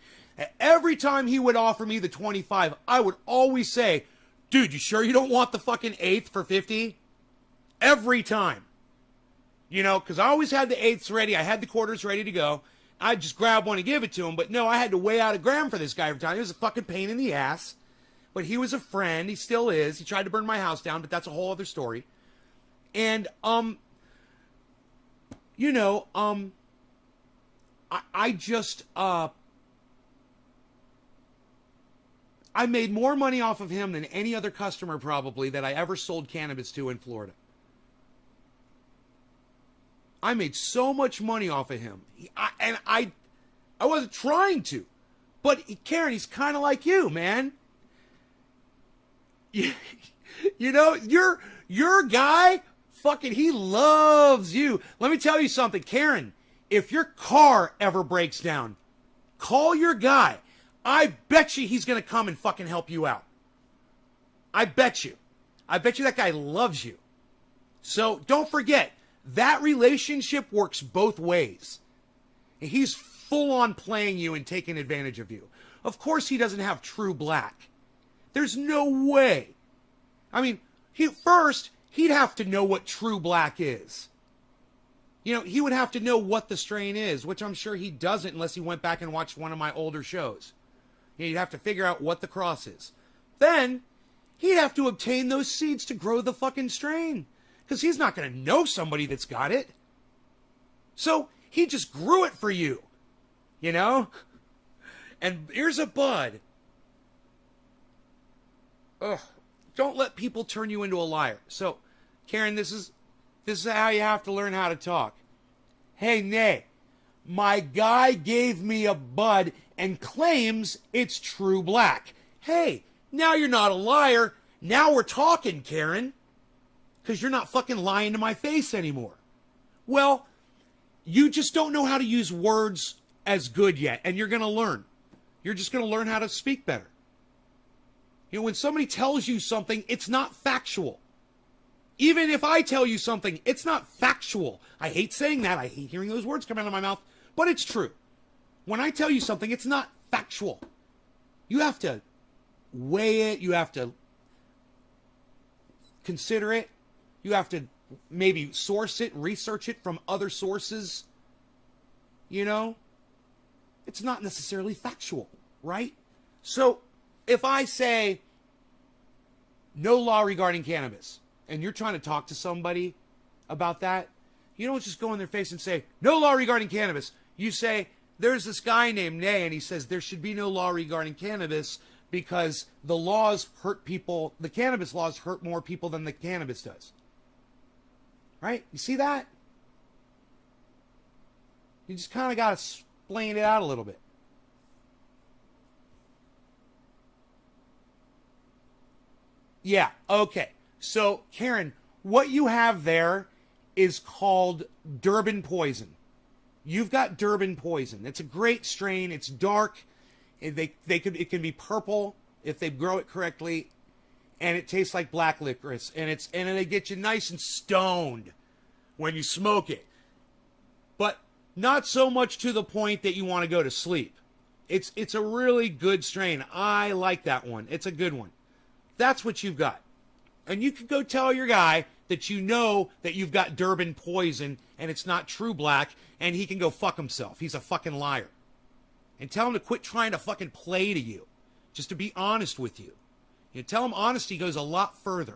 Every time he would offer me the 25, I would always say, dude, you sure you don't want the fucking eighth for 50? Every time. You know, because I always had the eighths ready. I had the quarters ready to go. I'd just grab one and give it to him. But no, I had to weigh out a gram for this guy every time. It was a fucking pain in the ass. But he was a friend. He still is. He tried to burn my house down, but that's a whole other story. And, you know, I just, I made more money off of him than any other customer probably that I ever sold cannabis to in Florida. I made so much money off of him. I wasn't trying to. But Karen, he's kind of like you, man. You know, your guy, fucking, he loves you. Let me tell you something, Karen. If your car ever breaks down, call your guy. I bet you he's going to come and fucking help you out. I bet you. I bet you that guy loves you. So don't forget, that relationship works both ways. He's full on playing you and taking advantage of you. Of course he doesn't have True Black. There's no way. I mean, he'd have to know what True Black is. You know, he would have to know what the strain is, which I'm sure he doesn't unless he went back and watched one of my older shows. He'd have to figure out what the cross is. Then, he'd have to obtain those seeds to grow the fucking strain. Because he's not going to know somebody that's got it. So, he just grew it for you. You know? And here's a bud. Ugh. Don't let people turn you into a liar. So, Karen, this is how you have to learn how to talk. Hey, Nay, my guy gave me a bud and claims it's True Black. Hey, now you're not a liar. Now we're talking, Karen. Because you're not fucking lying to my face anymore. Well, you just don't know how to use words as good yet, and you're going to learn. You're just going to learn how to speak better. You know, when somebody tells you something, it's not factual. Even if I tell you something, it's not factual. I hate saying that. I hate hearing those words come out of my mouth, but it's true. When I tell you something, it's not factual. You have to weigh it. You have to consider it. You have to maybe source it, research it from other sources. You know? It's not necessarily factual, right? So, if I say, no law regarding cannabis, and you're trying to talk to somebody about that, you don't just go in their face and say, no law regarding cannabis. You say, there's this guy named Nay, and he says there should be no law regarding cannabis because the laws hurt people, the cannabis laws hurt more people than the cannabis does. Right? You see that? You just kind of got to explain it out a little bit. Yeah, okay. So, Karen, what you have there is called Durban Poison. You've got Durban Poison. It's a great strain. It's dark. It can be purple if they grow it correctly, and it tastes like black licorice, and they get you nice and stoned when you smoke it. But not so much to the point that you want to go to sleep. It's a really good strain. I like that one. It's a good one. That's what you've got. And you can go tell your guy that you know that you've got Durban poison and it's not true black, and he can go fuck himself. He's a fucking liar. And tell him to quit trying to fucking play to you. Just to be honest with you. You tell him honesty goes a lot further.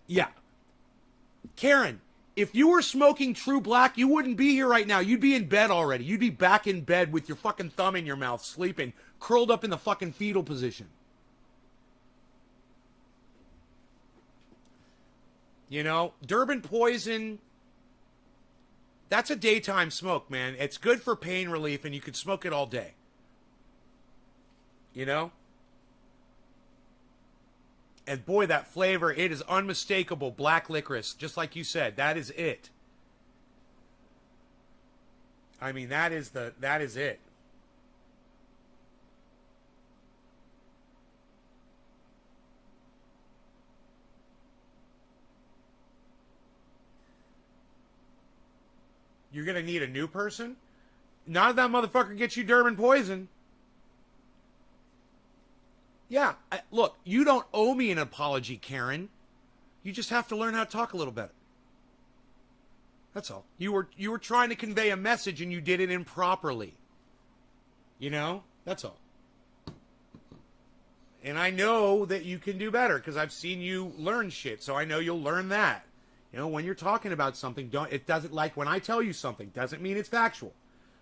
Yeah. Karen, if you were smoking true black, you wouldn't be here right now. You'd be in bed already. You'd be back in bed with your fucking thumb in your mouth, sleeping, curled up in the fucking fetal position. You know, Durban poison, that's a daytime smoke, man. It's good for pain relief, and you could smoke it all day. You know? And boy, that flavor, it is unmistakable. Black licorice, just like you said. That is it. I mean, that is it. You're going to need a new person? Not if that motherfucker gets you Durban poison. Yeah, look, you don't owe me an apology, Karen. You just have to learn how to talk a little better. That's all. You were trying to convey a message and you did it improperly. You know? That's all. And I know that you can do better because I've seen you learn shit, so I know you'll learn that. You know, when you're talking about something, it doesn't, like when I tell you something, doesn't mean it's factual.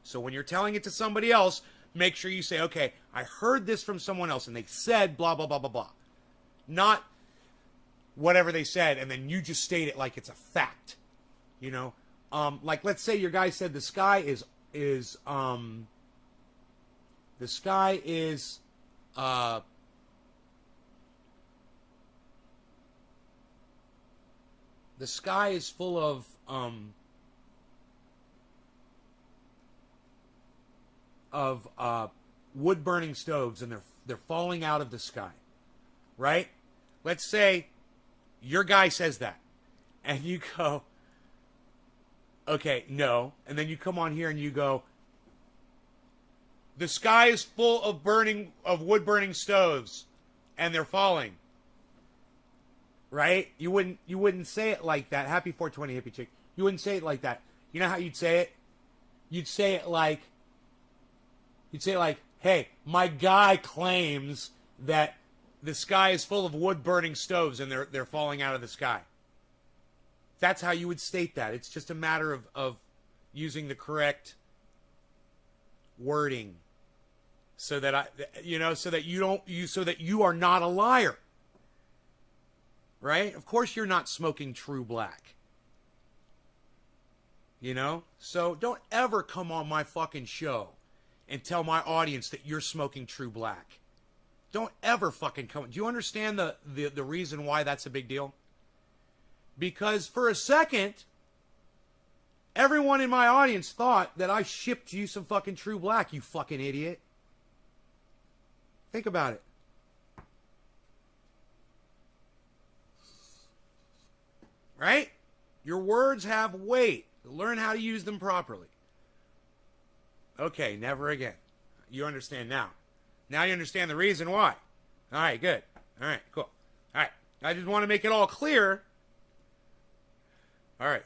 So when you're telling it to somebody else, make sure you say, okay, I heard this from someone else and they said blah, blah, blah, blah, blah. Not whatever they said and then you just state it like it's a fact. You know? Like let's say your guy said the sky is full of wood burning stoves and they're falling out of the sky, right? Let's say your guy says that and you go, okay, no. And then you come on here and you go, the sky is full of wood burning stoves and they're falling. Right? You wouldn't say it like that. Happy 420 hippie chick. You wouldn't say it like that. You know how you'd say it? You'd say it like, hey, my guy claims that the sky is full of wood burning stoves and they're falling out of the sky. That's how you would state that. It's just a matter of using the correct wording so that so that you are not a liar. Right? Of course you're not smoking true black. You know? So don't ever come on my fucking show and tell my audience that you're smoking true black. Don't ever fucking come. Do you understand the reason why that's a big deal? Because for a second, everyone in my audience thought that I shipped you some fucking true black, you fucking idiot. Think about it. Right? Your words have weight. Learn how to use them properly. Okay, never again. You understand now. Now you understand the reason why. All right, good. All right, cool. All right. I just want to make it all clear. All right.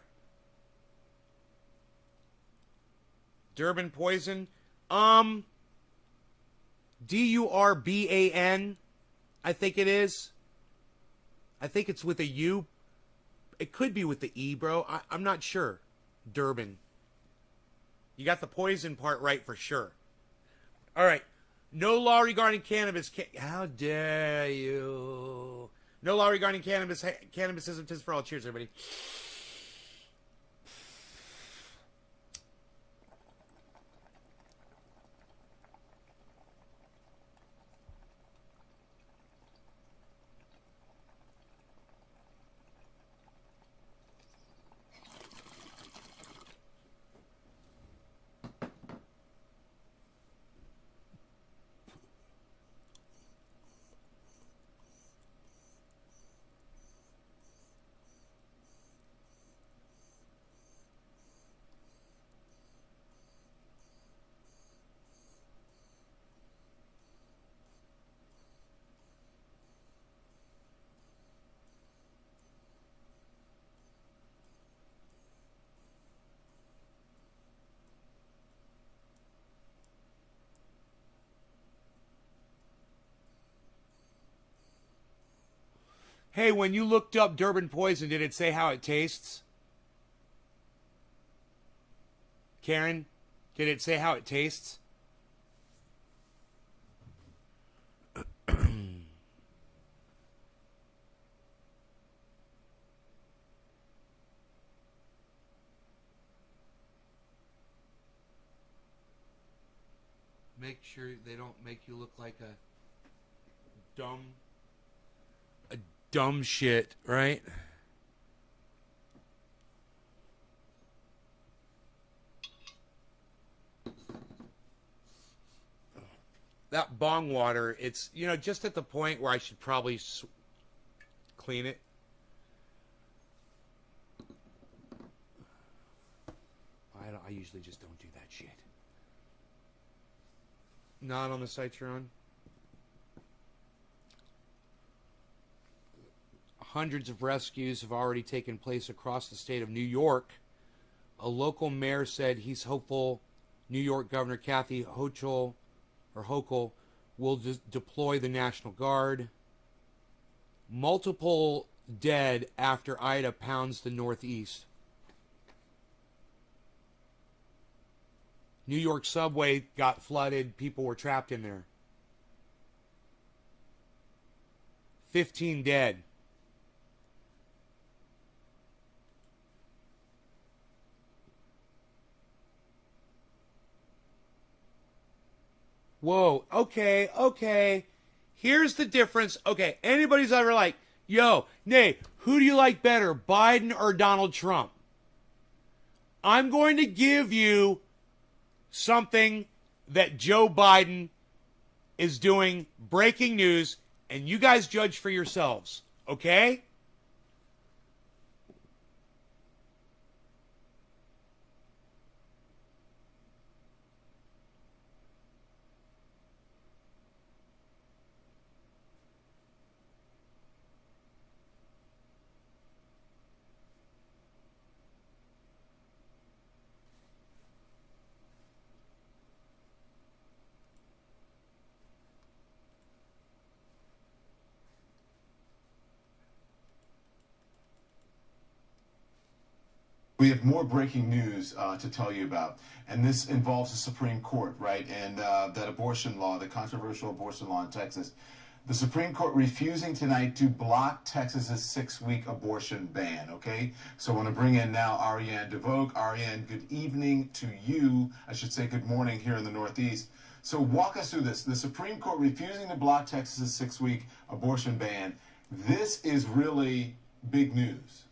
Durban poison. Durban, I think it is. I think it's with a U. It could be with the E, bro. I'm not sure. Durban. You got the poison part right for sure. All right. No law regarding cannabis. How dare you? No law regarding cannabis. Cannabisism tis for all. Cheers, everybody. Hey, when you looked up Durban poison, did it say how it tastes? Karen, did it say how it tastes? Make sure they don't make you look like a dumb shit, right? That bong water, it's, just at the point where I should probably clean it. I usually just don't do that shit. Not on the site you're on. Hundreds of rescues have already taken place across the state of New York. A local mayor said he's hopeful New York Governor Kathy Hochul will deploy the National Guard. Multiple dead after Ida pounds the Northeast. New York subway got flooded. People were trapped in there. 15 dead. Whoa, okay. Here's the difference. Okay, anybody's ever like, yo, Nate, who do you like better, Biden or Donald Trump? I'm going to give you something that Joe Biden is doing, breaking news, and you guys judge for yourselves, okay? We have more breaking news to tell you about, and this involves the Supreme Court, right? And that abortion law, the controversial abortion law in Texas. The Supreme Court refusing tonight to block Texas's 6-week abortion ban, okay? So I want to bring in now Ariane DeVoe. Ariane, good evening to you. I should say good morning here in the Northeast. So walk us through this. The Supreme Court refusing to block Texas's 6-week abortion ban. This is really big news.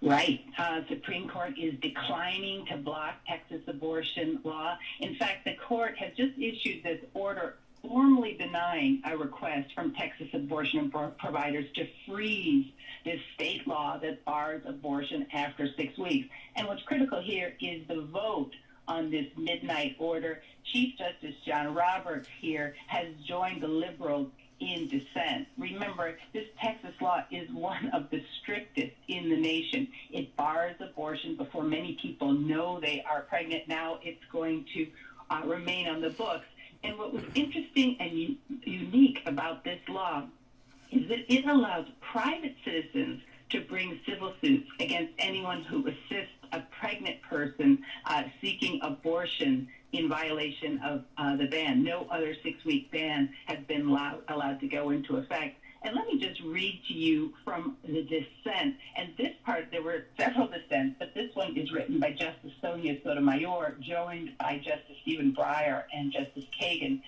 Right. Supreme Court is declining to block Texas abortion law. In fact, the court has just issued this order formally denying a request from Texas abortion providers to freeze this state law that bars abortion after 6 weeks. And what's critical here is the vote on this midnight order. Chief Justice John Roberts here has joined the liberals in dissent. Remember, this Texas law is one of the strictest in the nation. It bars abortion before many people know they are pregnant. Now it's going to remain on the books. And what was interesting and unique about this law is that it allows private citizens to bring civil suits against anyone who assists a pregnant person seeking abortion in violation of the ban. No other 6-week ban has been allowed to go into effect. And let me just read to you from the dissent. And this part, there were several dissents, but this one is written by Justice Sonia Sotomayor, joined by Justice Stephen Breyer and Justice Kagan.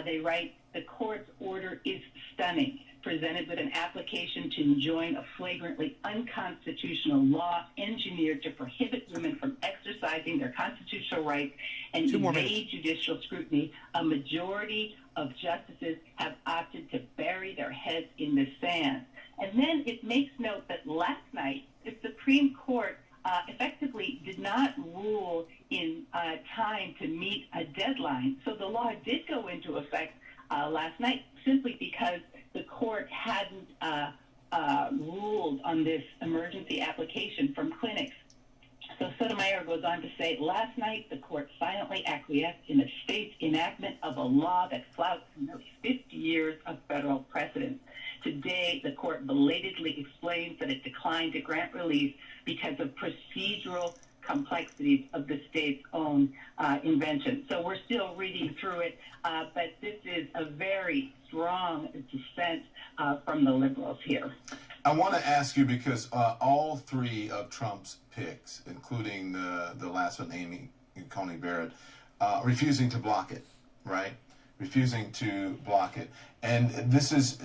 They write, the court's order is stunning, presented with an application to enjoin a flagrantly unconstitutional law engineered to prohibit women from exercising their constitutional rights and evade judicial scrutiny. A majority of justices have opted to bury their heads in the sand. And then it makes note that last night, the Supreme Court effectively did not rule in time to meet a deadline. So the law did go into effect last night simply because the court hadn't ruled on this emergency application from clinics. So Sotomayor goes on to say, last night the court silently acquiesced in the state's enactment of a law that flouts nearly 50 years of federal precedent. Today, the court belatedly explains that it declined to grant relief because of procedural complexities of the state's own invention. So we're still reading through it, but this is a very strong dissent from the liberals here. I want to ask you, because all three of Trump's picks, including the last one, Amy Coney Barrett, refusing to block it, right? Refusing to block it. And this is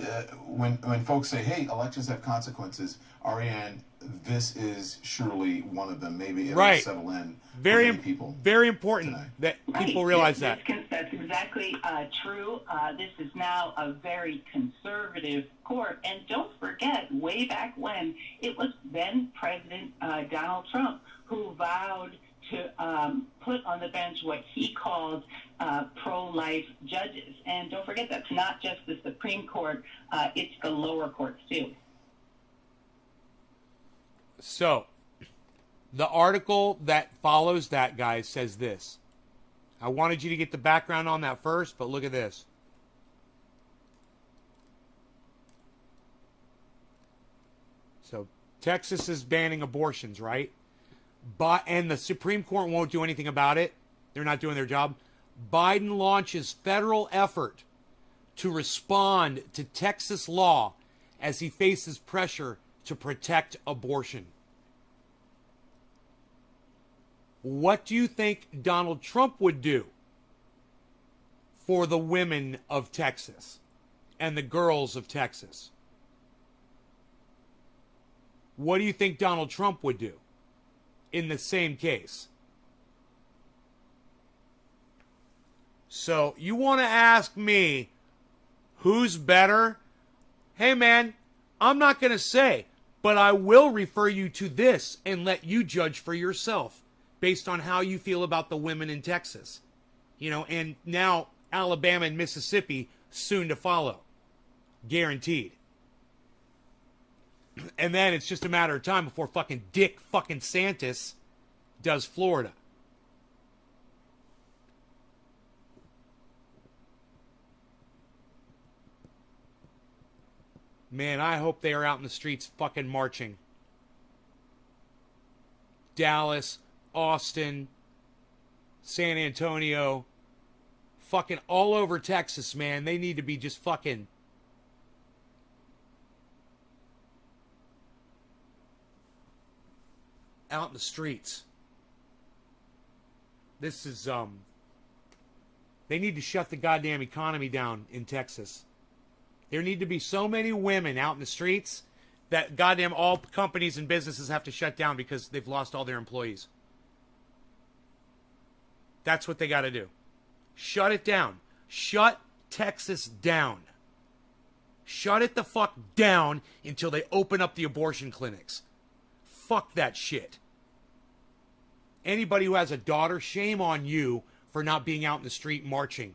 when folks say, hey, elections have consequences, Ariane, this is surely one of them. Maybe it'll Right. settle in Very, for many people. very important tonight. that people realize that. That's exactly true. This is now a very conservative court. And don't forget, way back when, it was then President Donald Trump who vowed to put on the bench what he called pro-life judges. And don't forget, that's not just the Supreme Court, it's the lower courts too. So, the article that follows that, guys, says this. I wanted you to get the background on that first, but look at this. So, Texas is banning abortions, right? And the Supreme Court won't do anything about it. They're not doing their job. Biden launches federal effort to respond to Texas law as he faces pressure to protect abortion. What do you think Donald Trump would do for the women of Texas and the girls of Texas? What do you think Donald Trump would do in the same case? So you want to ask me who's better? Hey man, I'm not going to say, but I will refer you to this and let you judge for yourself based on how you feel about the women in Texas. You know, and now Alabama and Mississippi soon to follow. Guaranteed. And then it's just a matter of time before fucking Dick fucking Santis does Florida. Man, I hope they are out in the streets fucking marching. Dallas, Austin, San Antonio, fucking all over Texas, man. They need to be just fucking out in the streets. This is, they need to shut the goddamn economy down in Texas. There need to be so many women out in the streets that goddamn all companies and businesses have to shut down because they've lost all their employees. That's what they got to do. Shut it down. Shut Texas down. Shut it the fuck down until they open up the abortion clinics. Fuck that shit. Anybody who has a daughter, shame on you for not being out in the street marching.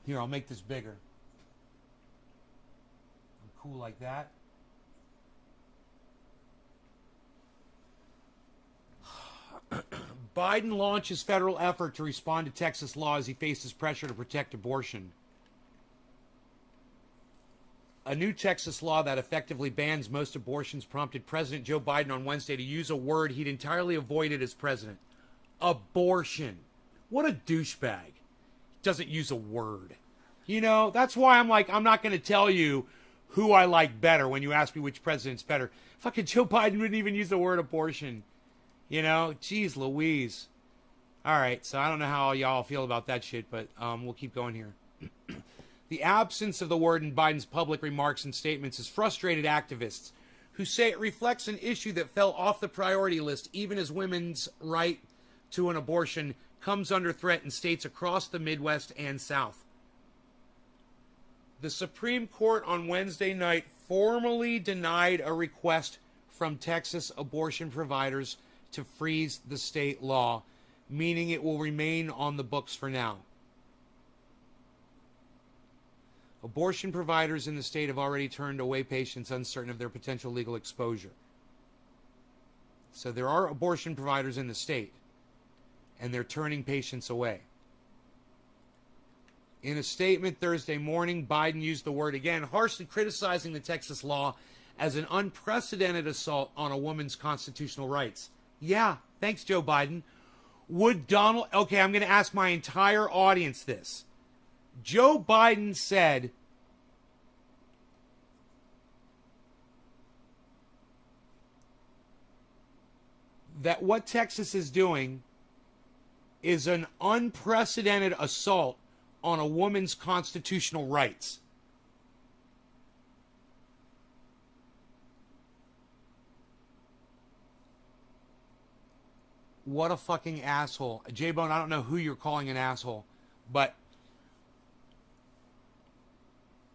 Here, I'll make this bigger. Cool like that. Biden launches federal effort to respond to Texas law as he faces pressure to protect abortion. A new Texas law that effectively bans most abortions prompted President Joe Biden on Wednesday to use a word he'd entirely avoided as president. Abortion. What a douchebag. Doesn't use a word. You know, that's why I'm like, I'm not going to tell you who I like better when you ask me which president's better. Fucking Joe Biden wouldn't even use the word abortion. You know, geez Louise. All right, so I don't know how y'all feel about that shit, but we'll keep going here. The absence of the word in Biden's public remarks and statements has frustrated activists who say it reflects an issue that fell off the priority list even as women's right to an abortion comes under threat in states across the Midwest and South. The Supreme Court on Wednesday night formally denied a request from Texas abortion providers to freeze the state law, meaning it will remain on the books for now. Abortion providers in the state have already turned away patients uncertain of their potential legal exposure. So there are abortion providers in the state, and they're turning patients away. In a statement Thursday morning, Biden used the word again, harshly criticizing the Texas law as an unprecedented assault on a woman's constitutional rights. Yeah, thanks, Joe Biden. Okay, I'm going to ask my entire audience this. Joe Biden said that what Texas is doing is an unprecedented assault on a woman's constitutional rights. What a fucking asshole. J-Bone, I don't know who you're calling an asshole, but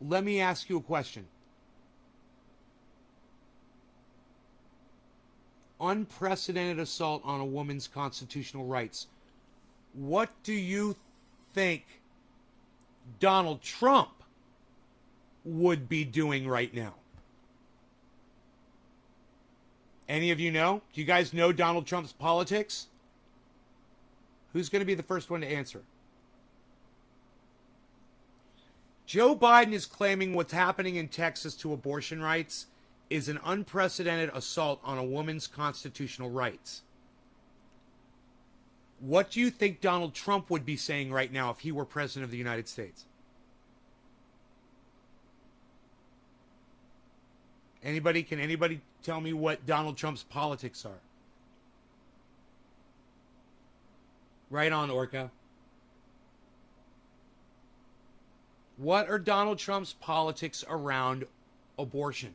let me ask you a question. Unprecedented assault on a woman's constitutional rights. What do you think Donald Trump would be doing right now? Any of you know? Do you guys know Donald Trump's politics? Who's going to be the first one to answer? Joe Biden is claiming what's happening in Texas to abortion rights is an unprecedented assault on a woman's constitutional rights. What do you think Donald Trump would be saying right now if he were president of the United States? Can anybody tell me what Donald Trump's politics are? Right on, Orca. What are Donald Trump's politics around abortion?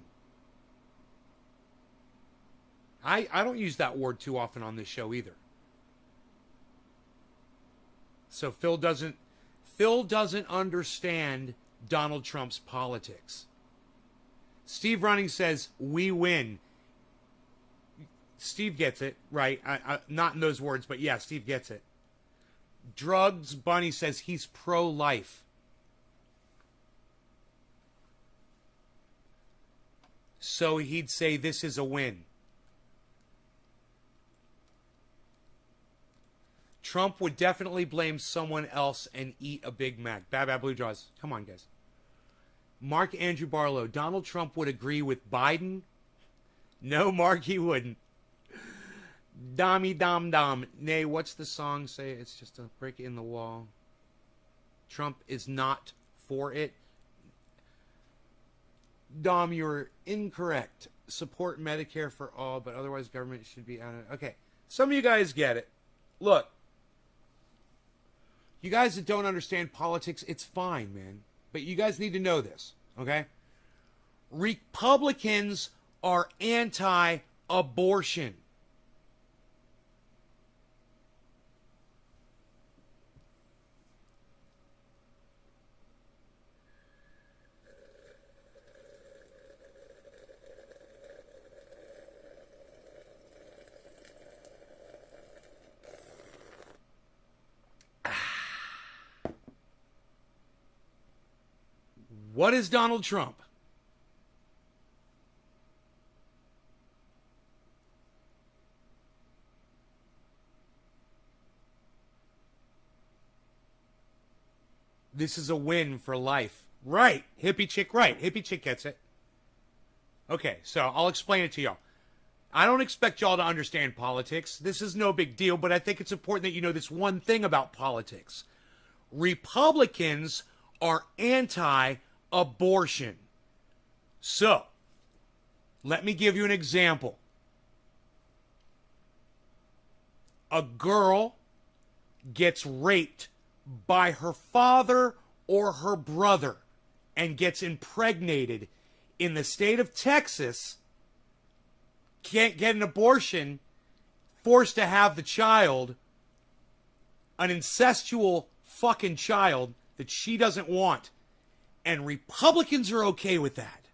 I don't use that word too often on this show either. So Phil doesn't understand Donald Trump's politics. Steve Running says, we win. Steve gets it, right? Not in those words, but yeah, Steve gets it. Drugs Bunny says he's pro-life. So he'd say this is a win. Trump would definitely blame someone else and eat a Big Mac. Bad Blue Jaws. Come on, guys. Mark Andrew Barlow. Donald Trump would agree with Biden? No, Mark, he wouldn't. Dommy Dom Dom. Nay, what's the song say? It's just a brick in the wall. Trump is not for it. Dom, you're incorrect. Support Medicare for all, but otherwise government should be out of it. Okay, some of you guys get it. Look, you guys that don't understand politics, it's fine, man. But you guys need to know this, okay? Republicans are anti-abortion. What is Donald Trump? This is a win for life. Right. Hippie chick, right. Hippie chick gets it. Okay, so I'll explain it to y'all. I don't expect y'all to understand politics. This is no big deal, but I think it's important that you know this one thing about politics. Republicans are anti-abortion. So, let me give you an example. A girl gets raped by her father or her brother and gets impregnated in the state of Texas, can't get an abortion, forced to have the child, an incestual fucking child that she doesn't want. And Republicans are okay with that.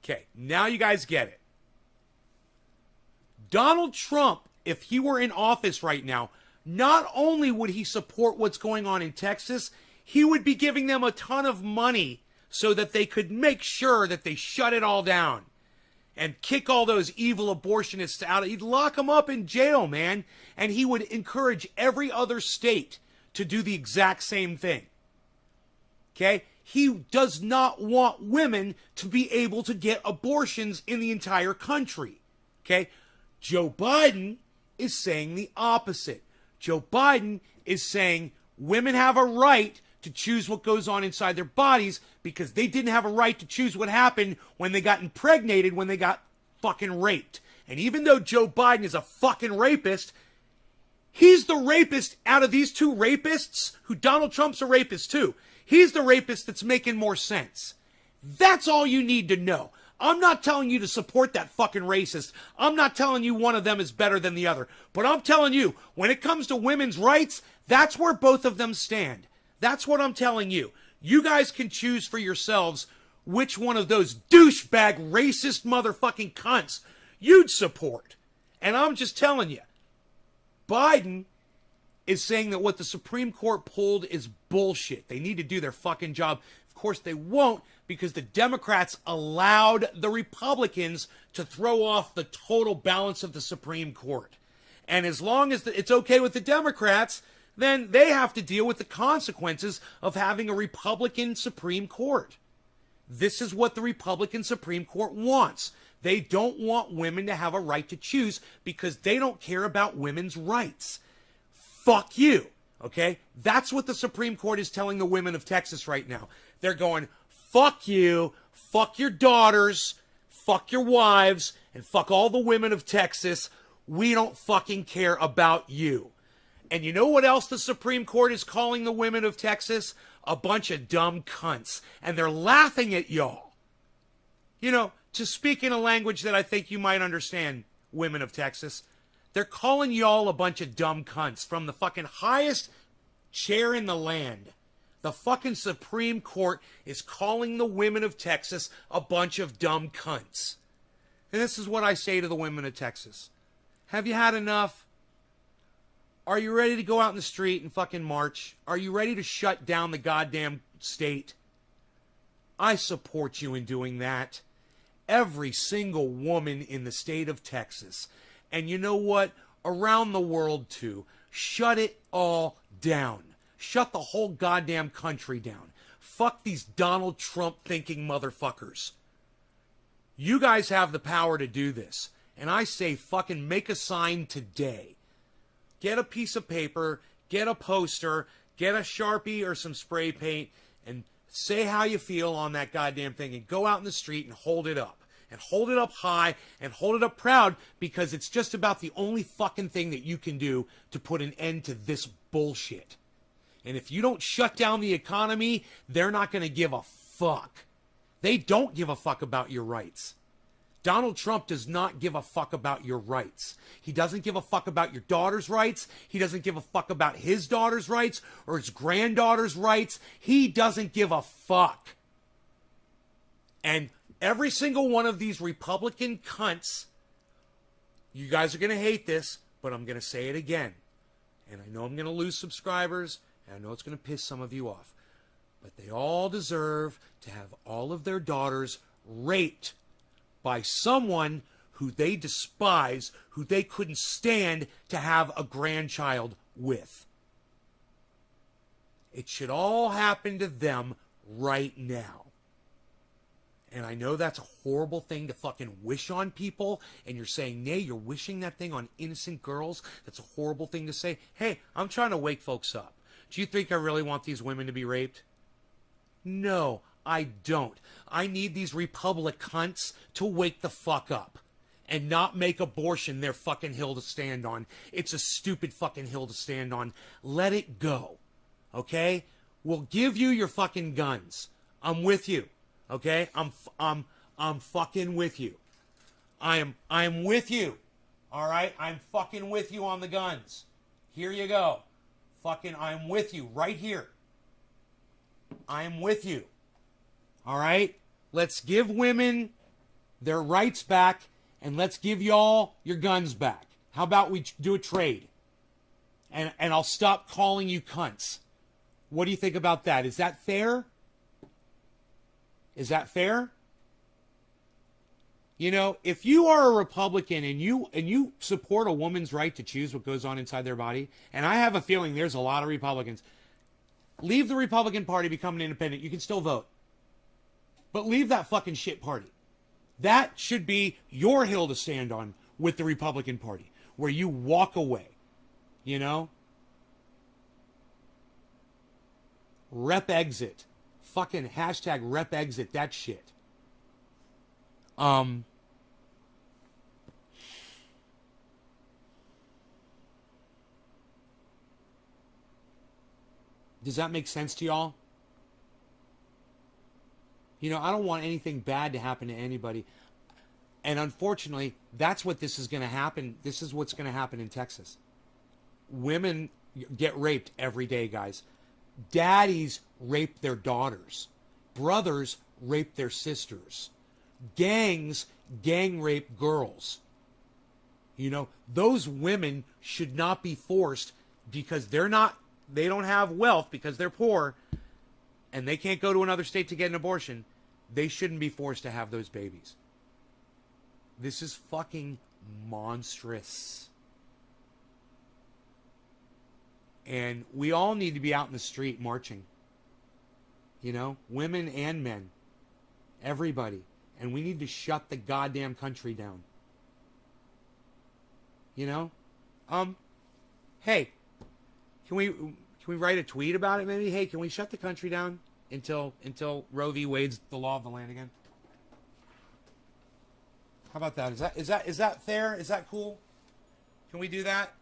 Okay, now you guys get it. Donald Trump, if he were in office right now, not only would he support what's going on in Texas, he would be giving them a ton of money so that they could make sure that they shut it all down and kick all those evil abortionists out. He'd lock them up in jail, man. And he would encourage every other state to do the exact same thing. Okay? He does not want women to be able to get abortions in the entire country. Okay? Joe Biden is saying the opposite. Joe Biden is saying women have a right to choose what goes on inside their bodies because they didn't have a right to choose what happened when they got impregnated, when they got fucking raped. And even though Joe Biden is a fucking rapist, he's the rapist out of these two rapists, who Donald Trump's a rapist too. He's the rapist that's making more sense. That's all you need to know. I'm not telling you to support that fucking racist. I'm not telling you one of them is better than the other. But I'm telling you, when it comes to women's rights, that's where both of them stand. That's what I'm telling you. You guys can choose for yourselves which one of those douchebag racist motherfucking cunts you'd support. And I'm just telling you, Biden is saying that what the Supreme Court pulled is bullshit. They need to do their fucking job. Of course they won't, because the Democrats allowed the Republicans to throw off the total balance of the Supreme Court. And as long as it's okay with the Democrats, then they have to deal with the consequences of having a Republican Supreme Court. This is what the Republican Supreme Court wants. They don't want women to have a right to choose because they don't care about women's rights. Fuck you, okay? That's what the Supreme Court is telling the women of Texas right now. They're going, fuck you, fuck your daughters, fuck your wives, and fuck all the women of Texas. We don't fucking care about you. And you know what else the Supreme Court is calling the women of Texas? A bunch of dumb cunts. And they're laughing at y'all. You know, to speak in a language that I think you might understand, women of Texas, they're calling y'all a bunch of dumb cunts from the fucking highest chair in the land. The fucking Supreme Court is calling the women of Texas a bunch of dumb cunts. And this is what I say to the women of Texas. Have you had enough? Are you ready to go out in the street and fucking march? Are you ready to shut down the goddamn state? I support you in doing that. Every single woman in the state of Texas. And you know what? Around the world too. Shut it all down. Shut the whole goddamn country down. Fuck these Donald Trump thinking motherfuckers. You guys have the power to do this. And I say fucking make a sign today. Get a piece of paper, get a poster, get a Sharpie or some spray paint, and say how you feel on that goddamn thing, and go out in the street and hold it up. And hold it up high, and hold it up proud, because it's just about the only fucking thing that you can do to put an end to this bullshit. And if you don't shut down the economy, they're not going to give a fuck. They don't give a fuck about your rights. Donald Trump does not give a fuck about your rights. He doesn't give a fuck about your daughter's rights. He doesn't give a fuck about his daughter's rights or his granddaughter's rights. He doesn't give a fuck. And every single one of these Republican cunts, you guys are going to hate this, but I'm going to say it again. And I know I'm going to lose subscribers, and I know it's going to piss some of you off. But they all deserve to have all of their daughters raped by someone who they despise, who they couldn't stand to have a grandchild with. It should all happen to them right now. And I know that's a horrible thing to fucking wish on people, and you're saying, nay, you're wishing that thing on innocent girls. That's a horrible thing to say. Hey, I'm trying to wake folks up. Do you think I really want these women to be raped? No, I don't. I need these Republic cunts to wake the fuck up and not make abortion their fucking hill to stand on. It's a stupid fucking hill to stand on. Let it go. Okay? We'll give you your fucking guns. I'm with you. Okay? I'm fucking with you. I'm with you. All right? I'm fucking with you on the guns. Here you go. Fucking I'm with you right here. I'm with you. All right? Let's give women their rights back, and let's give y'all your guns back. How about we do a trade? And I'll stop calling you cunts. What do you think about that? Is that fair? Is that fair? You know, if you are a Republican and you support a woman's right to choose what goes on inside their body, and I have a feeling there's a lot of Republicans, leave the Republican Party, become an independent. You can still vote. But leave that fucking shit party. That should be your hill to stand on with the Republican Party, where you walk away, you know? Rep exit. Fucking hashtag rep exit that shit. Does that make sense to y'all? You know, I don't want anything bad to happen to anybody. And unfortunately, that's what this is going to happen. This is what's going to happen in Texas. Women get raped every day, guys. Daddies rape their daughters. Brothers rape their sisters. Gangs gang rape girls. You know, those women should not be forced because they don't have wealth because they're poor and they can't go to another state to get an abortion. They shouldn't be forced to have those babies. This is fucking monstrous. And we all need to be out in the street marching. You know, women and men. Everybody. And we need to shut the goddamn country down. You know? Hey, can we write a tweet about it maybe? Hey, can we shut the country down until Roe v. Wade's the law of the land again? How about that? Is that fair? Is that cool? Can we do that?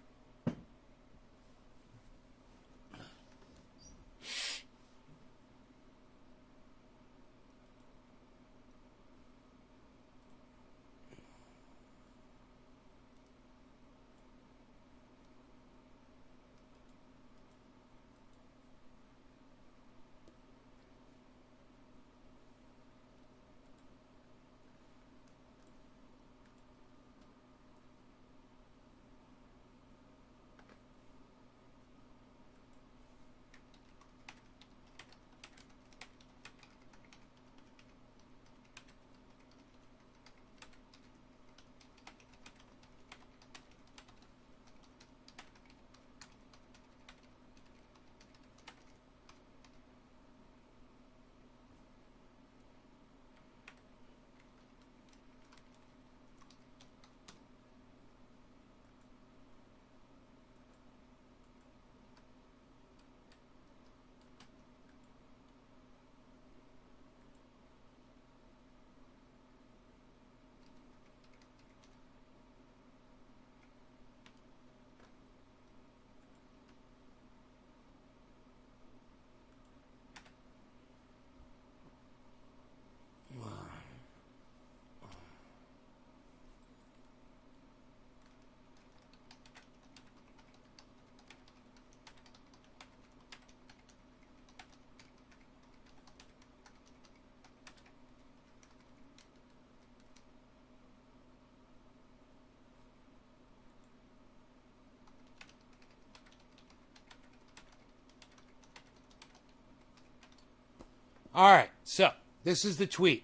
All right, so this is the tweet.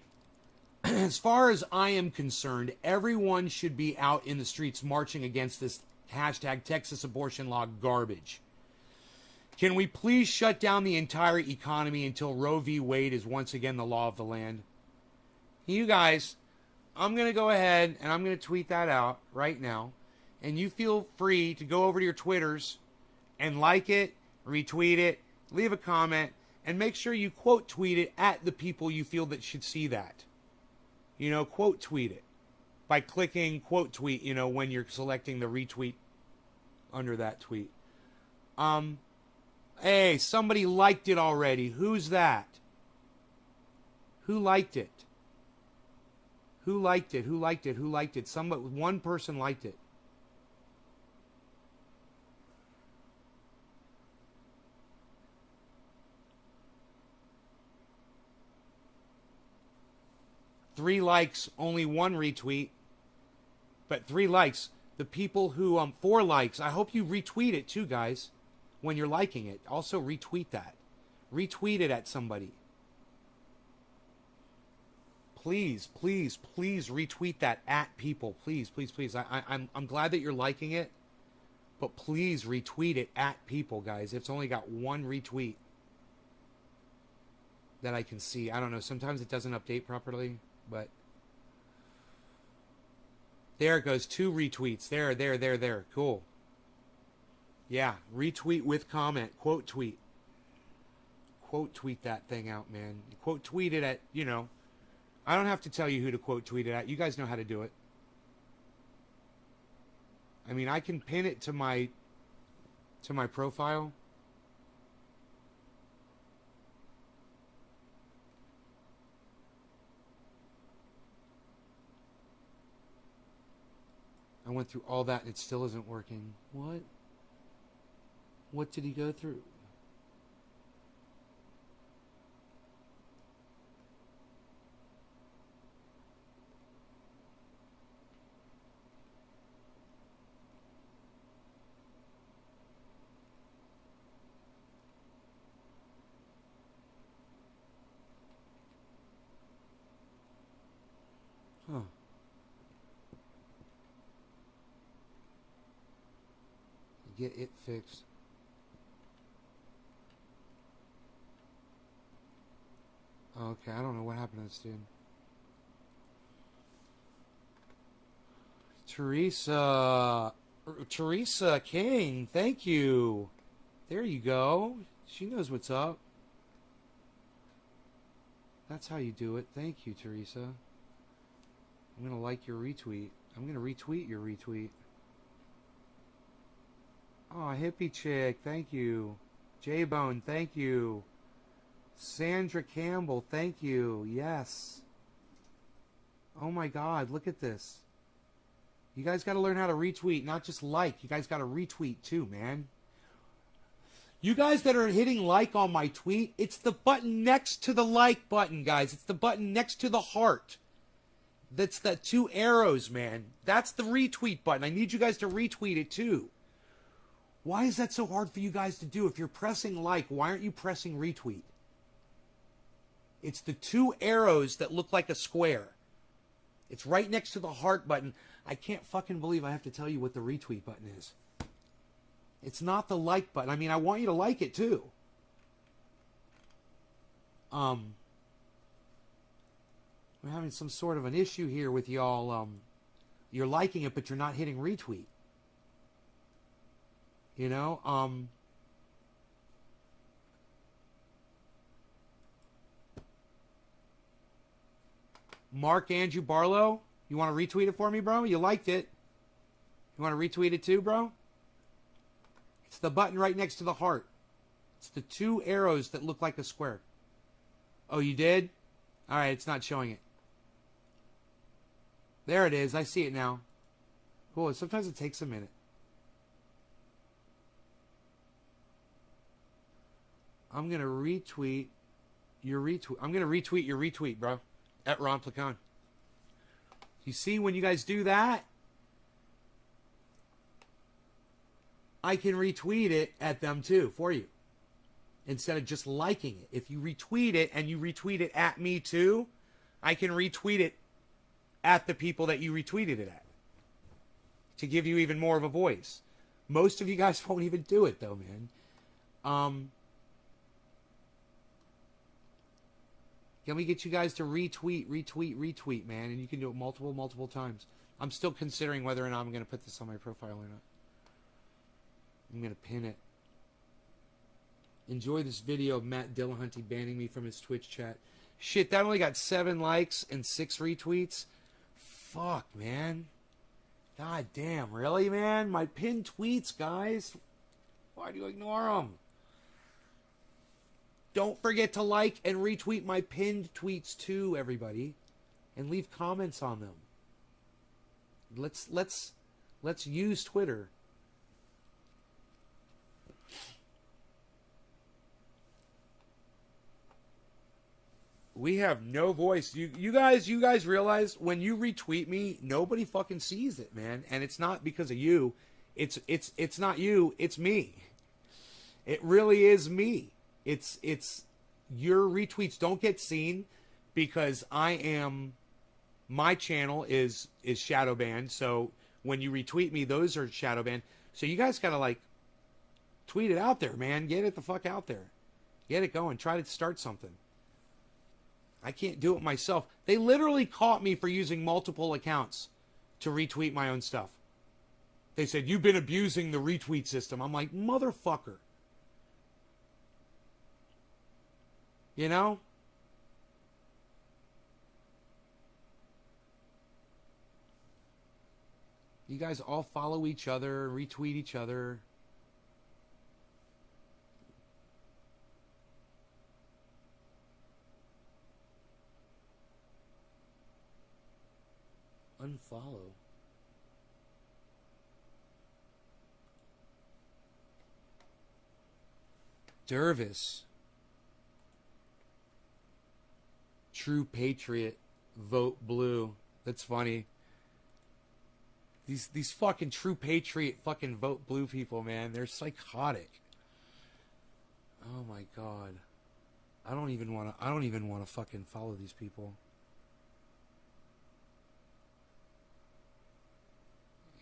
As far as I am concerned, everyone should be out in the streets marching against this hashtag Texas abortion law garbage. Can we please shut down the entire economy until Roe v. Wade is once again the law of the land? You guys, I'm going to go ahead and I'm going to tweet that out right now. And you feel free to go over to your Twitters and like it, retweet it, leave a comment, and make sure you quote tweet it at the people you feel that should see that. You know, quote tweet it by clicking quote tweet, you know, when you're selecting the retweet under that tweet. Hey, somebody liked it already. Who's that? Who liked it? Who liked it? Who liked it? Who liked it? Somebody, one person liked it. Three likes, only one retweet. But 3 likes. The people who, 4 likes, I hope you retweet it too, guys, when you're liking it. Also retweet that. Retweet it at somebody. Please, please, please retweet that at people. Please, please, please. I'm glad that you're liking it, but please retweet it at people, guys. It's only got one retweet that I can see. I don't know. Sometimes it doesn't update properly, but there it goes. 2 retweets. There. Cool. Yeah, retweet with comment. Quote tweet. Quote tweet that thing out, man. Quote tweet it at, you know. I don't have to tell you who to quote tweet it at. You guys know how to do it. I mean, I can pin it to my profile. I went through all that and it still isn't working. What? What did he go through? Huh. Get it fixed. Okay, I don't know what happened to this dude. Teresa King, thank you. There you go. She knows what's up. That's how you do it. Thank you, Teresa. I'm going to like your retweet. I'm going to retweet your retweet. Oh, hippie chick, thank you. J-Bone, thank you. Sandra Campbell, thank you. Yes. Oh my God, look at this. You guys got to learn how to retweet, not just like. You guys got to retweet too, man. You guys that are hitting like on my tweet, it's the button next to the like button, guys. It's the button next to the heart. That's the 2 arrows, man. That's the retweet button. I need you guys to retweet it too. Why is that so hard for you guys to do? If you're pressing like, why aren't you pressing retweet? It's the 2 arrows that look like a square. It's right next to the heart button. I can't fucking believe I have to tell you what the retweet button is. It's not the like button. I mean, I want you to like it too. We're having some sort of an issue here with y'all. You're liking it, but you're not hitting retweet. You know, Mark Andrew Barlow, you want to retweet it for me, bro? You liked it. You want to retweet it too, bro? It's the button right next to the heart. It's the 2 arrows that look like a square. Oh, you did? All right, it's not showing it. There it is. I see it now. Cool. Sometimes it takes a minute. I'm going to retweet your retweet. I'm going to retweet your retweet, bro. At Ron Placon. You see, when you guys do that, I can retweet it at them too for you. Instead of just liking it. If you retweet it and you retweet it at me too, I can retweet it at the people that you retweeted it at. To give you even more of a voice. Most of you guys won't even do it though, man. Can we get you guys to retweet, man? And you can do it multiple times. I'm still considering whether or not I'm going to put this on my profile or not. I'm going to pin it. Enjoy this video of Matt Dillahunty banning me from his Twitch chat. Shit, that only got 7 likes and 6 retweets. Fuck, man. God damn, really, man? My pinned tweets, guys. Why do you ignore them? Don't forget to like and retweet my pinned tweets too, everybody, and leave comments on them. Let's use Twitter. We have no voice. You guys realize when you retweet me, nobody fucking sees it, man. And it's not because of you. It's not you. It's me. It really is me. It's your retweets don't get seen because my channel is shadow banned. So when you retweet me, those are shadow banned. So you guys gotta like tweet it out there, man. Get it the fuck out there. Get it going. Try to start something. I can't do it myself. They literally caught me for using multiple accounts to retweet my own stuff. They said, you've been abusing the retweet system. I'm like, motherfucker. You know? You guys all follow each other, retweet each other. Unfollow. Dervis. True patriot. Vote blue. That's funny. These fucking true patriot fucking vote blue people, man. They're psychotic. Oh my god. I don't even want to fucking follow these people.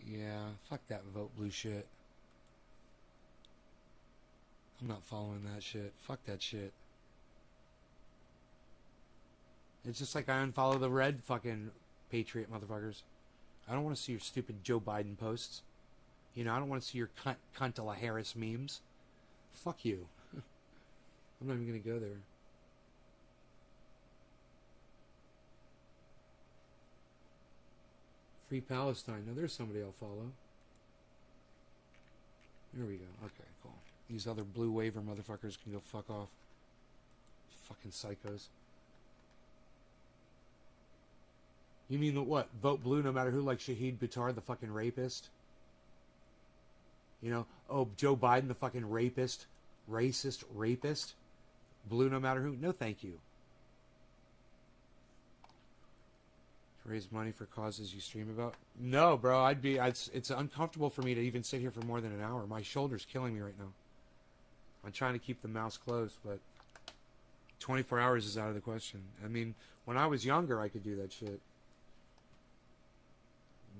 Yeah, fuck that vote blue shit. I'm not following that shit. Fuck that shit. It's just like I unfollow the red fucking patriot motherfuckers. I don't want to see your stupid Joe Biden posts. You know, I don't want to see your cuntala Harris memes. Fuck you. I'm not even going to go there. Free Palestine. Now there's somebody I'll follow. There we go. Okay, cool. These other blue waiver motherfuckers can go fuck off. Fucking psychos. You mean the what? Vote blue no matter who, like Shahid Buttar, the fucking rapist? You know? Oh, Joe Biden, the fucking rapist? Racist rapist? Blue no matter who? No thank you. To raise money for causes you stream about? No, bro. It's uncomfortable for me to even sit here for more than an hour. My shoulder's killing me right now. I'm trying to keep the mouse closed, but 24 hours is out of the question. I mean, when I was younger, I could do that shit.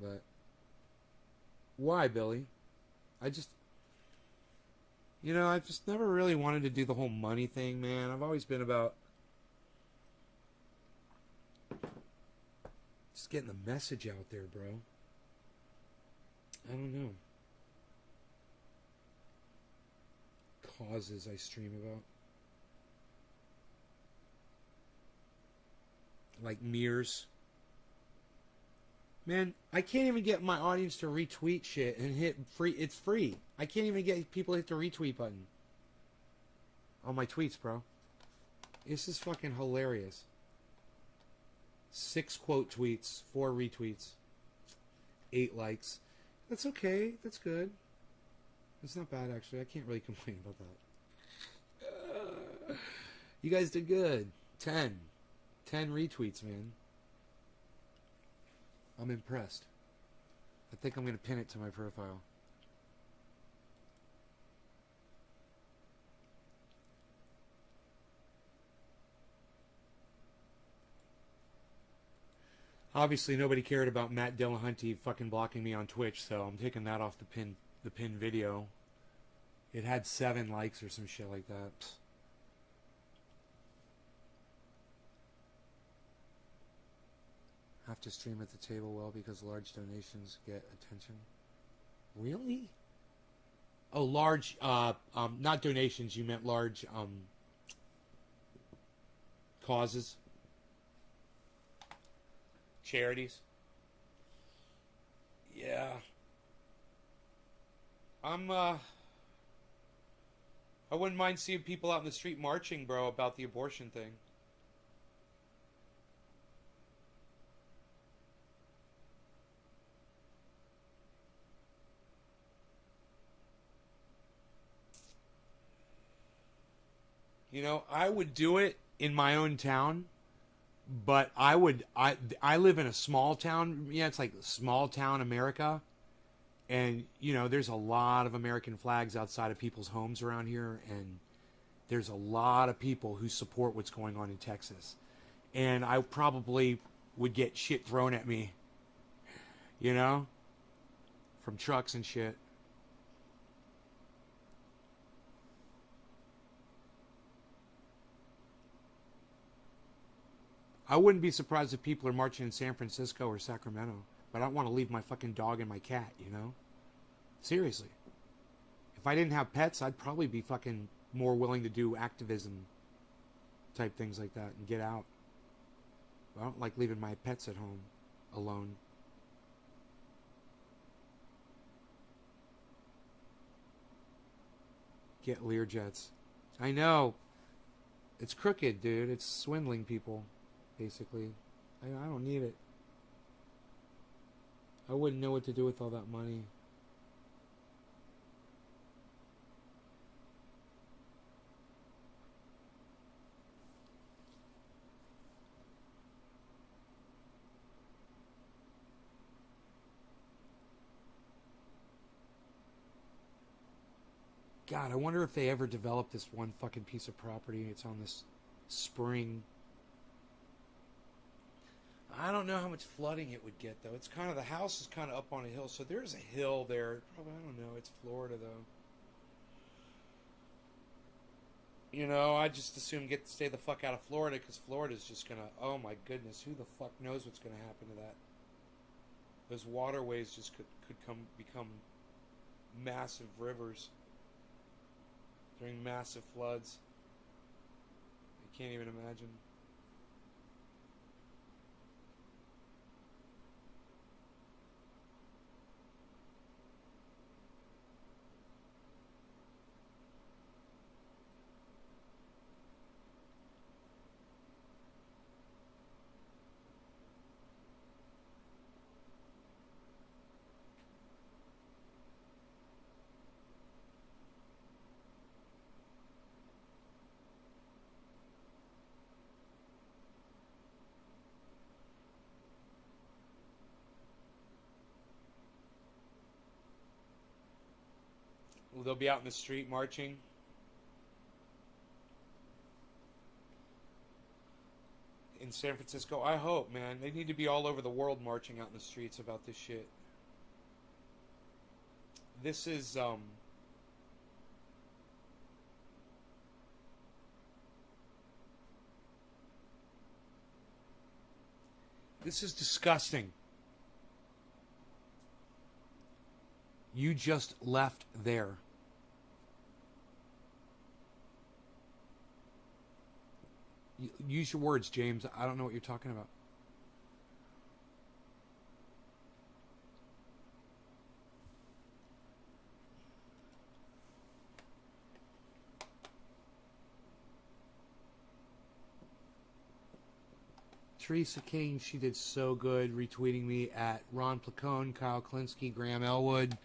But why, Billy? I've just never really wanted to do the whole money thing, man. I've always been about just getting the message out there, bro. I don't know. Causes I stream about. Like mirrors. Man, I can't even get my audience to retweet shit and hit free. It's free. I can't even get people to hit the retweet button on my tweets, bro. This is fucking hilarious. 6 quote tweets, 4 retweets, 8 likes. That's okay. That's good. That's not bad, actually. I can't really complain about that. You guys did good. 10 retweets, man. I'm impressed. I think I'm going to pin it to my profile. Obviously, nobody cared about Matt Dillahunty fucking blocking me on Twitch, so I'm taking that off the pin video. It had 7 likes or some shit like that. Have to stream at the table well because large donations get attention. Really? Oh, large, not donations, you meant large, causes. Charities. Yeah. I wouldn't mind seeing people out in the street marching, bro, about the abortion thing. You know, I would do it in my own town, but I live in a small town. Yeah, it's like small town America. And, you know, there's a lot of American flags outside of people's homes around here. And there's a lot of people who support what's going on in Texas. And I probably would get shit thrown at me, you know, from trucks and shit. I wouldn't be surprised if people are marching in San Francisco or Sacramento, but I don't want to leave my fucking dog and my cat, you know? Seriously. If I didn't have pets, I'd probably be fucking more willing to do activism type things like that and get out. I don't like leaving my pets at home alone. Get Learjets. I know. It's crooked, dude. It's swindling people, basically. I don't need it. I wouldn't know what to do with all that money. God, I wonder if they ever developed this one fucking piece of property. It's on this spring. I don't know how much flooding it would get, though. It's kind of, the house is kind of up on a hill, so there's a hill there. Probably, I don't know. It's Florida, though. You know, I just assume stay the fuck out of Florida, because Florida's just gonna, oh my goodness, who the fuck knows what's gonna happen to that? Those waterways just could become massive rivers during massive floods. I can't even imagine. They'll be out in the street marching. In San Francisco. I hope, man. They need to be all over the world marching out in the streets about this shit. This is, this is disgusting. You just left there. Use your words, James. I don't know what you're talking about. Teresa King, she did so good retweeting me at Ron Placone, Kyle Klinsky, Graham Elwood,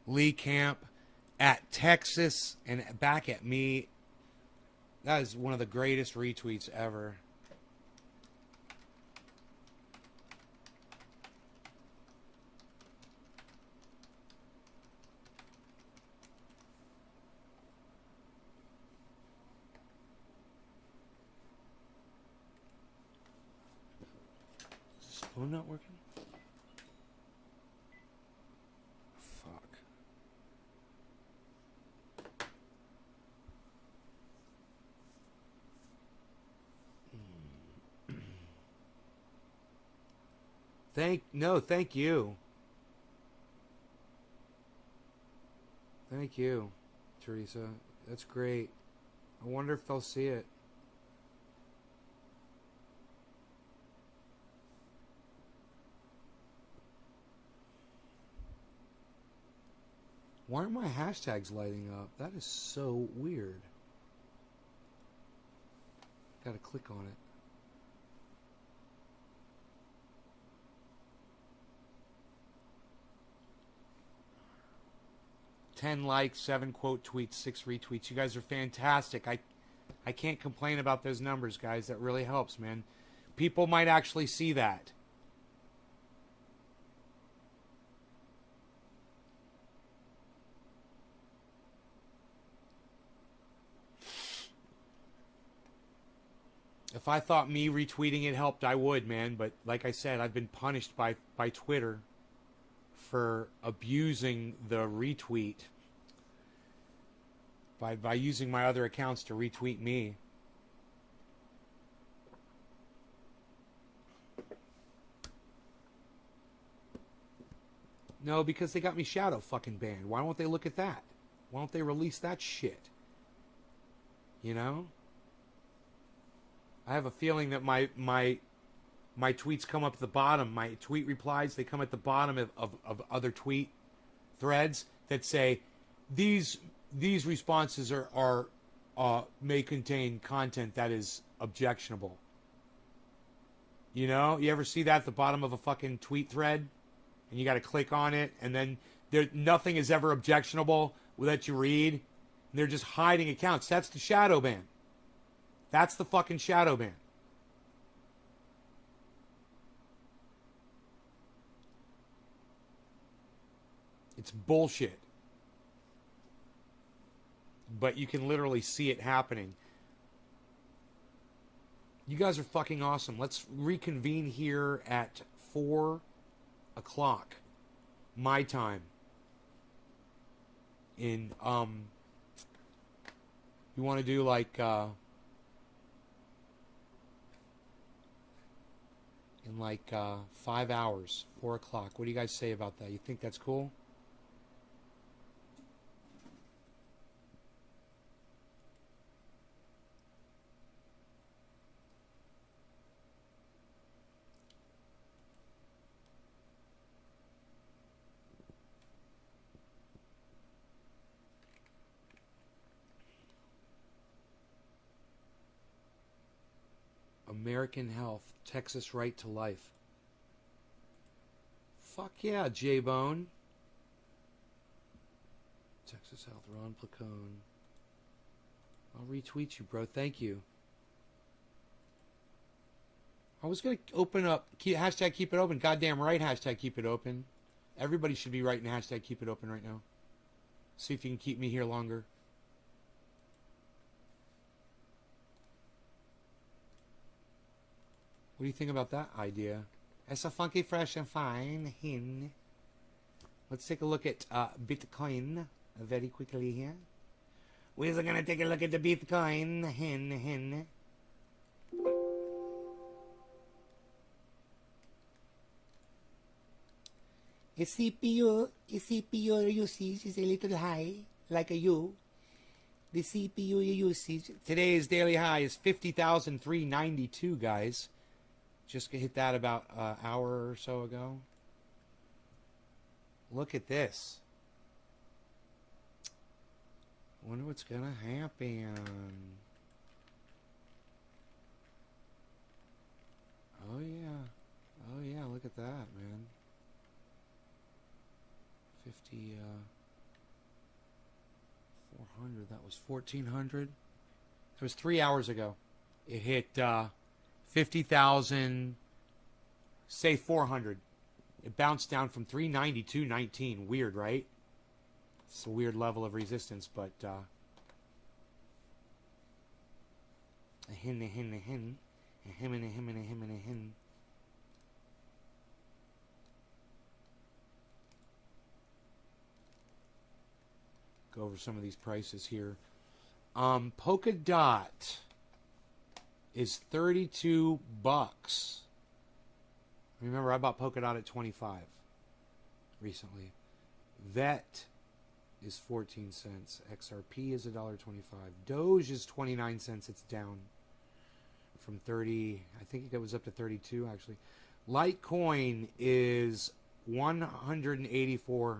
Lee Camp, at Texas, and back at me. That is one of the greatest retweets ever. Is this phone not working? Thank you. Thank you, Teresa. That's great. I wonder if they'll see it. Why aren't my hashtags lighting up? That is so weird. Gotta click on it. 10 likes, 7 quote tweets, 6 retweets. You guys are fantastic. I can't complain about those numbers, guys. That really helps, man. People might actually see that. If I thought me retweeting it helped, I would, man. But like I said, I've been punished by Twitter for abusing the retweet by using my other accounts to retweet me. No, because they got me shadow fucking banned. Why won't they look at that? Why don't they release that shit? You know? I have a feeling that my tweets come up at the bottom. My tweet replies, they come at the bottom of other tweet threads that say, these responses are may contain content that is objectionable. You know? You ever see that at the bottom of a fucking tweet thread? And you got to click on it, and then nothing is ever objectionable that you read. And they're just hiding accounts. That's the shadow ban. That's the fucking shadow ban. It's bullshit. But you can literally see it happening. You guys are fucking awesome. Let's reconvene here at 4 o'clock my time in you want to do like in like 5 hours, 4 o'clock. What do you guys say about that? You think that's cool? American Health, Texas Right to Life. Fuck yeah, J-Bone. Texas Health, Ron Placone. I'll retweet you, bro. Thank you. I was going to open up, hashtag keep it open. Goddamn right, hashtag keep it open. Everybody should be writing hashtag keep it open right now. See if you can keep me here longer. What do you think about that idea? It's a funky, fresh, and fine hin. Let's take a look at Bitcoin very quickly here. We're going to take a look at the Bitcoin hin. The CPU usage is a little high, like a U. The CPU usage, today's daily high is 50,392, guys. Just hit that about an hour or so ago. Look at this. Wonder what's gonna happen. Oh yeah, look at that, man. 400. That was 1,400. It was 3 hours ago. It hit 50,000, say 400. It bounced down from 392.19. Weird, right? It's a weird level of resistance, but a hin. Go over some of these prices here. Polka Dot is 32 bucks. Remember, I bought Polka Dot at 25 recently. VET is 14 cents. XRP is $1.25. Doge is 29 cents. It's down from 30. I think it was up to 32 actually. Litecoin is 184.36.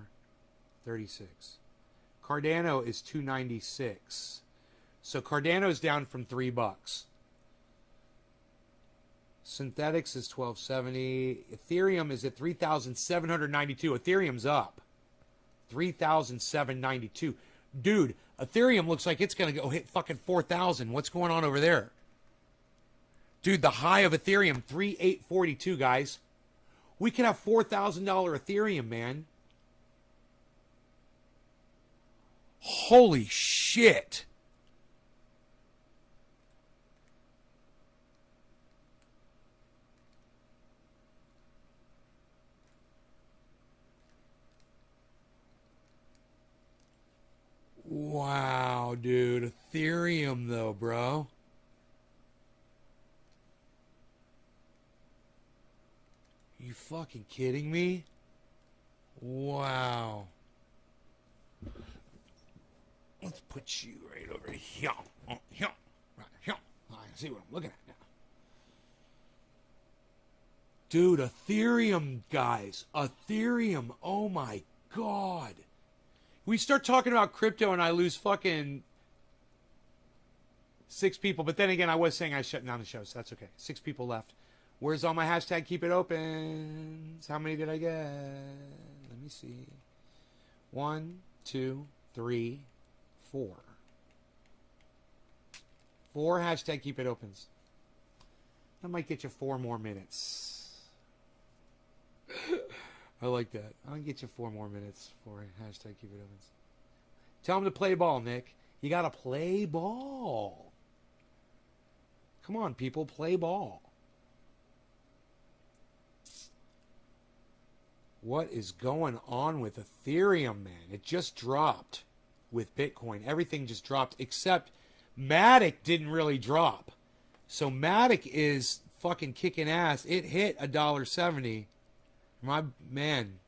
Cardano is 296. So Cardano's down from $3. Synthetics is 1270. Ethereum is at 3,792. Ethereum's up. 3,792. Dude, Ethereum looks like it's going to go hit fucking 4,000. What's going on over there? Dude, the high of Ethereum, 3,842, guys. We can have $4,000 Ethereum, man. Holy shit. Ethereum, though, bro. You fucking kidding me? Wow. Let's put you right over here. Here. Right here. I see what I'm looking at now. Dude, Ethereum, guys. Ethereum. Oh my God. We start talking about crypto and I lose fucking 6 people. But then again, I was saying I was shutting down the show, so that's okay. 6 people left. Where's all my hashtag keep it open? How many did I get? Let me see. 1, 2, 3, 4. 4 hashtag keep it opens. That might get you 4 more minutes. I like that. I'll get you 4 more minutes for hashtag keep it opens. Tell them to play ball, Nick. You gotta play ball. Come on, people, play ball. What is going on with Ethereum, man? It just dropped with Bitcoin. Everything just dropped, except Matic didn't really drop. So Matic is fucking kicking ass. It hit $1.70. My man.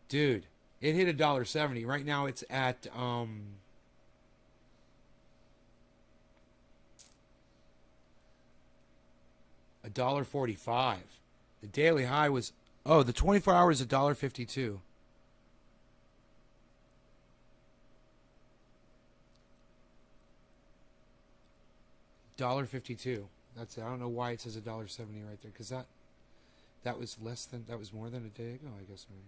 Dude, it hit $1.70. Right now it's at $1.45. The daily high was the 24 hours $1.52. $1.52. That's it. I don't know why it says $1.70 right there, because that was more than a day ago, I guess maybe.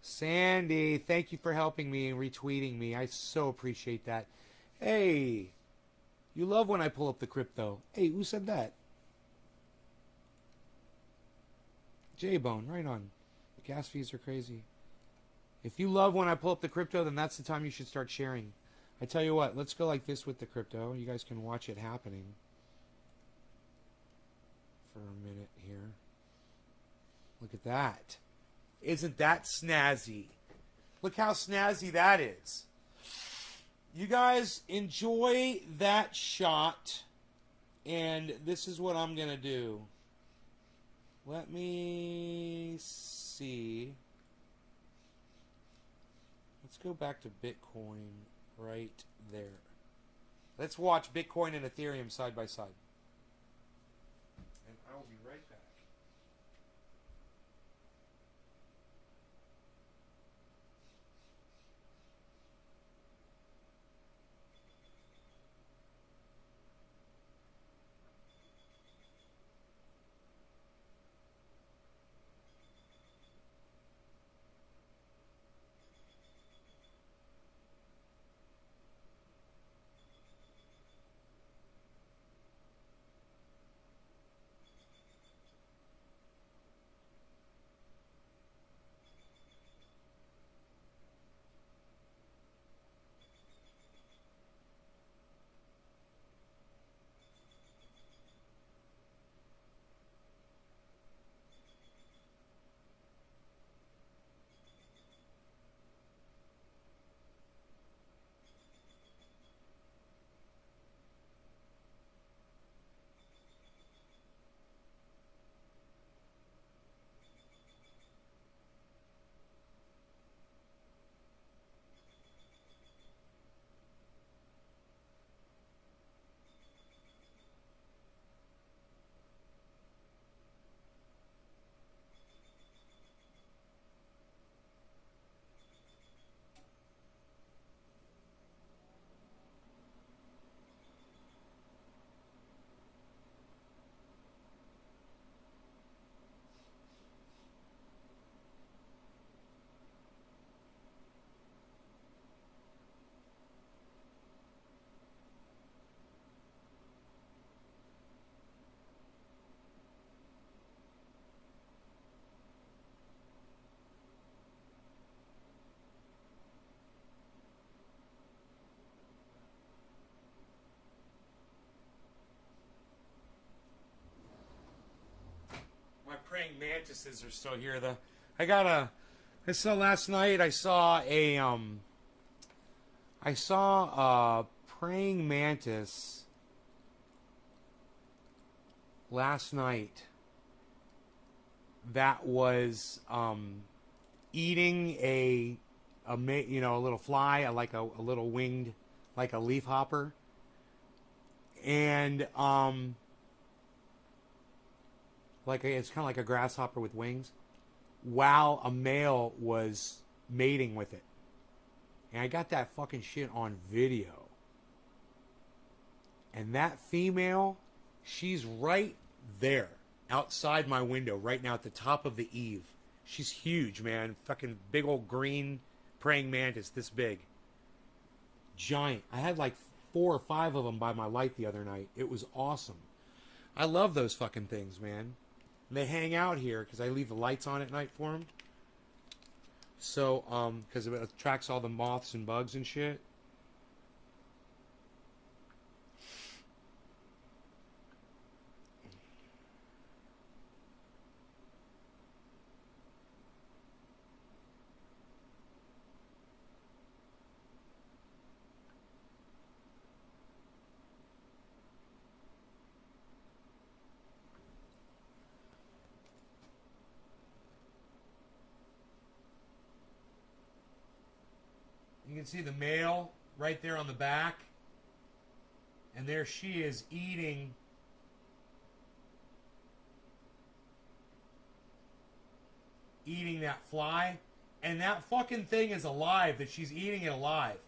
Sandy, thank you for helping me and retweeting me. I so appreciate that. Hey, you love when I pull up the crypto. Hey, who said that? J-Bone, right on. The gas fees are crazy. If you love when I pull up the crypto, then that's the time you should start sharing. I tell you what, let's go like this with the crypto. You guys can watch it happening for a minute here. Look at that. Isn't that snazzy? Look how snazzy that is. You guys enjoy that shot. And this is what I'm going to do. Let me see. Let's go back to Bitcoin right there. Let's watch Bitcoin and Ethereum side by side. And I will be right back. My praying mantises are still here. I got So last night I saw a praying mantis last night that was eating a little fly, like a little winged, like a leafhopper, and it's kind of like a grasshopper with wings, while a male was mating with it. And I got that fucking shit on video. And that female, she's right there outside my window right now at the top of the eave. She's huge, man. Fucking big old green praying mantis this big. Giant. I had like 4 or 5 of them by my light the other night. It was awesome. I love those fucking things, man. And they hang out here because I leave the lights on at night for them. So, because it attracts all the moths and bugs and shit. You can see the male right there on the back. And there she is eating that fly. And that fucking thing is alive, that she's eating it alive.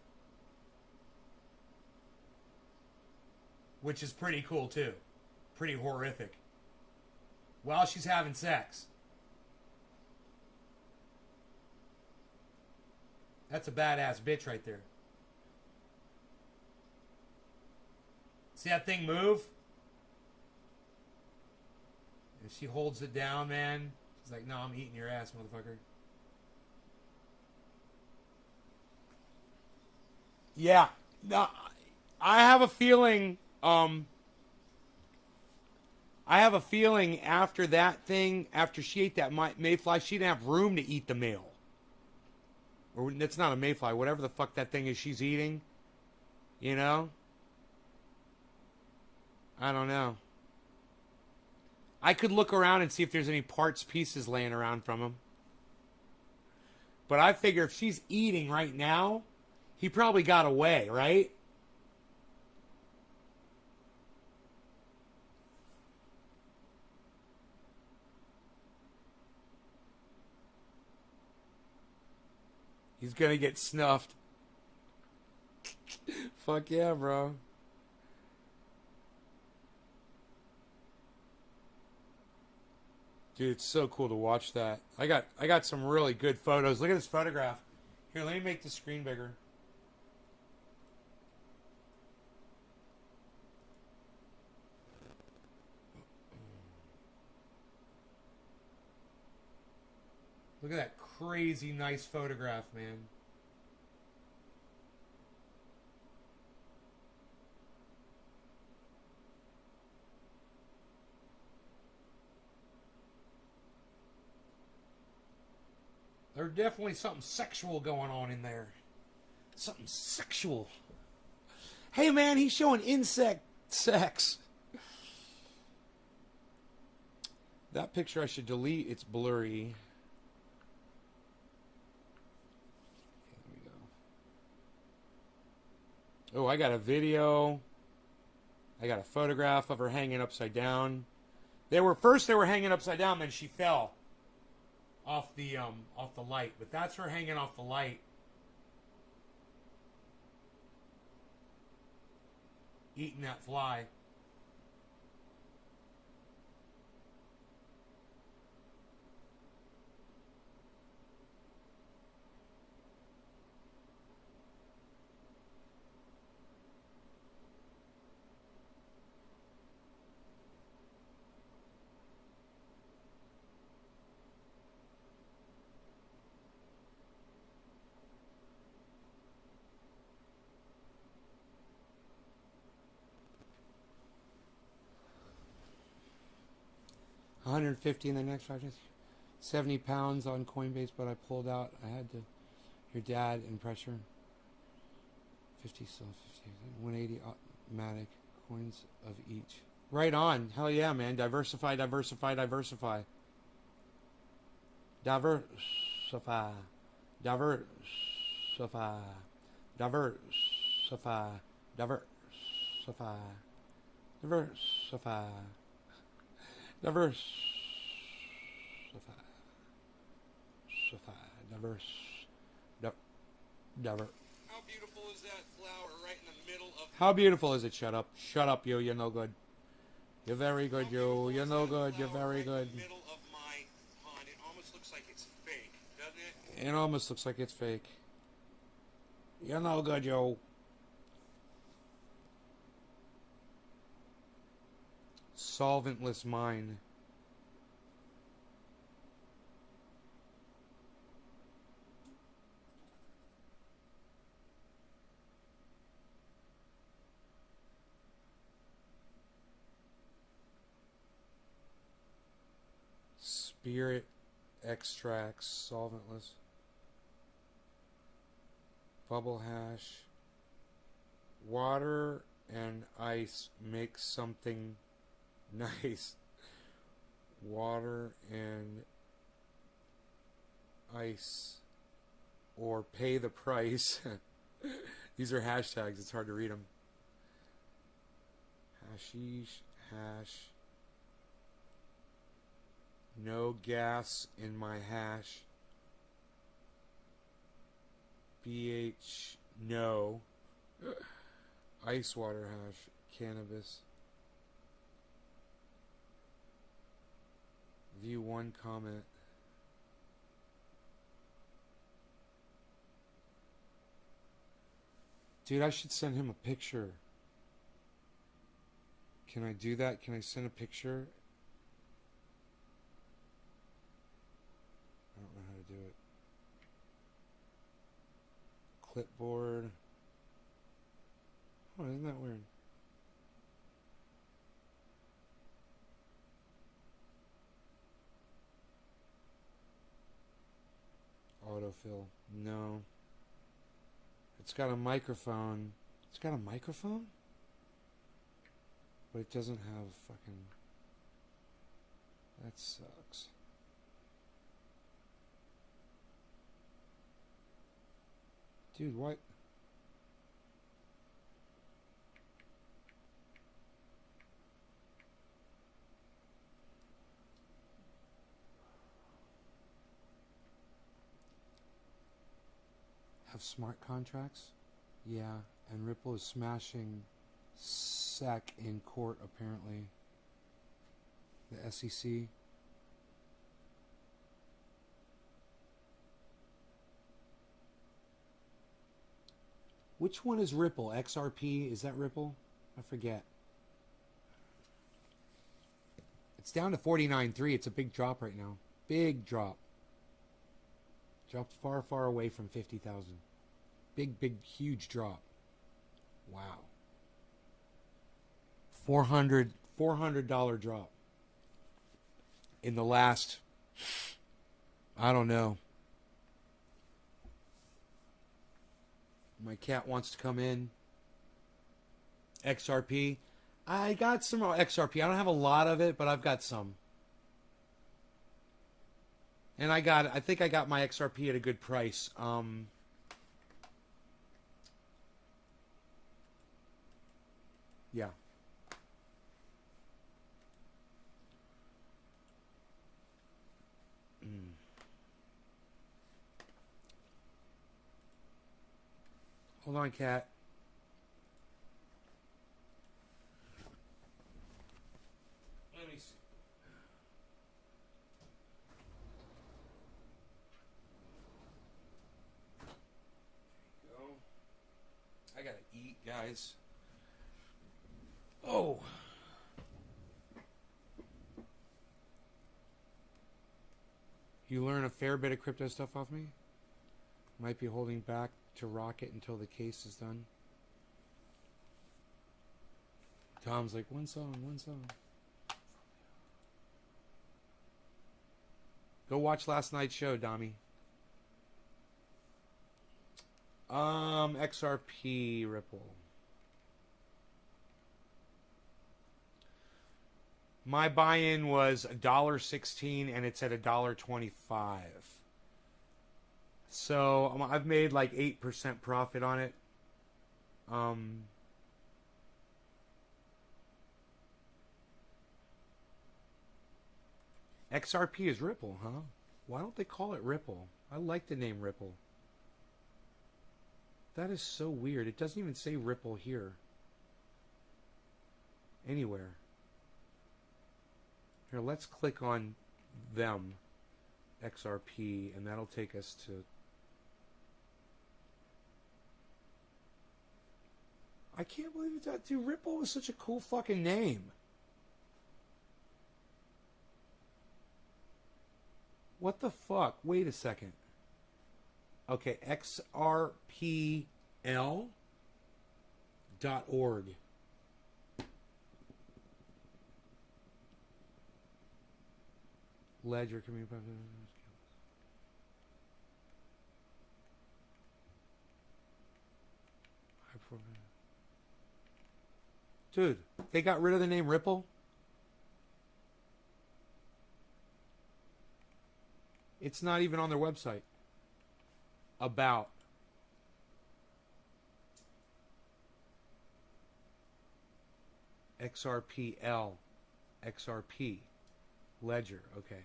Which is pretty cool too. Pretty horrific. While she's having sex. That's a badass bitch right there. See that thing move? And she holds it down, man. She's like, no, I'm eating your ass, motherfucker. Yeah. No, I have a feeling, after that thing, after she ate that mayfly, she didn't have room to eat the male. Or it's not a mayfly, whatever the fuck that thing is she's eating. You know? I don't know. I could look around and see if there's any parts, pieces laying around from him. But I figure if she's eating right now, he probably got away, right? He's gonna get snuffed. Fuck yeah, bro. Dude, it's so cool to watch that. I got some really good photos. Look at this photograph. Here, let me make the screen bigger. Look at that crazy nice photograph, man. There's definitely something sexual going on in there. Something sexual. Hey, man, he's showing insect sex. That picture I should delete. It's blurry. Oh, I got a video. I got a photograph of her hanging upside down. They were hanging upside down, then she fell off the light. But that's her hanging off the light, eating that fly. $150 in the next 5 days. 70 pounds on Coinbase, but I pulled out. I had to. Your dad and pressure. 50 still, 50, 180 automatic coins of each. Right on. Hell yeah, man. Diversify, diversify, diversify. Diversify. Diversify. Diversify. Diversify. Diversify. Diversify. How beautiful is that flower right in the middle of... How beautiful is it? Shut up. Shut up, you. You're no good. You're very good, you. You're no good. You're very good. In the middle of my pond. It almost looks like it's fake, doesn't it? It almost looks like it's fake. You're no good, you. Solventless mine. Spirit extracts, solventless. Bubble hash. Water and ice make something nice. Water and ice. Or pay the price. These are hashtags, it's hard to read them. Hashish, hash. No gas in my hash. BH, no. Ice water hash. Cannabis. View one comment. Dude, I should send him a picture. Can I do that? Can I send a picture? I don't know how to do it. Clipboard. Oh, isn't that weird? Autofill. No. It's got a microphone. It's got a microphone? But it doesn't have fucking... That sucks. Dude, what? Have smart contracts? Yeah, and Ripple is smashing SEC in court, apparently. The SEC. Which one is Ripple? XRP? Is that Ripple? I forget. It's down to 49.3. It's a big drop right now. Big drop. Dropped far, far away from 50,000. Big, huge drop. Wow. $400 drop. In the last, I don't know. My cat wants to come in. XRP. I got some XRP. I don't have a lot of it, but I've got some. And I think I got my XRP at a good price. Yeah. Hold on, cat. Let me see. There you go. I gotta eat, guys. Oh. You learn a fair bit of crypto stuff off me? Might be holding back to rocket until the case is done. Tom's like, one song. Go watch last night's show, Dami. XRP Ripple. My buy-in was $1.16 and it's at $1.25. So I've made like 8% profit on it. XRP is Ripple, huh? Why don't they call it Ripple? I like the name Ripple. That is so weird. It doesn't even say Ripple here. Anywhere. Here, let's click on them, XRP, and that'll take us to... I can't believe that, dude. Ripple is such a cool fucking name. What the fuck? Wait a second. Okay, xrpl.org. Ledger community. Dude, they got rid of the name Ripple? It's not even on their website. About. XRPL. XRP. Ledger. Okay.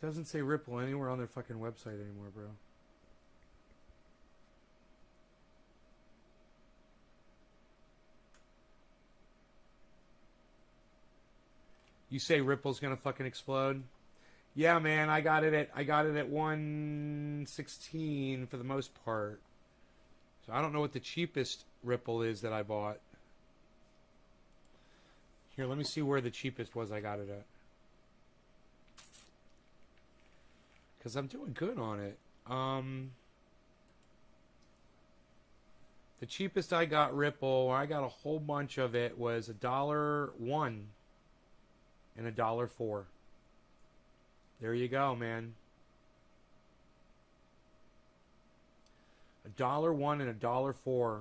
Doesn't say Ripple anywhere on their fucking website anymore, bro. You say Ripple's gonna fucking explode? Yeah, man, I got it at 116 for the most part. So I don't know what the cheapest Ripple is that I bought. Here, let me see where the cheapest was I got it at. Because I'm doing good on it. The cheapest I got Ripple, I got a whole bunch of it, was $1.01 and $1.04. There you go, man. $1.01 and $1.04.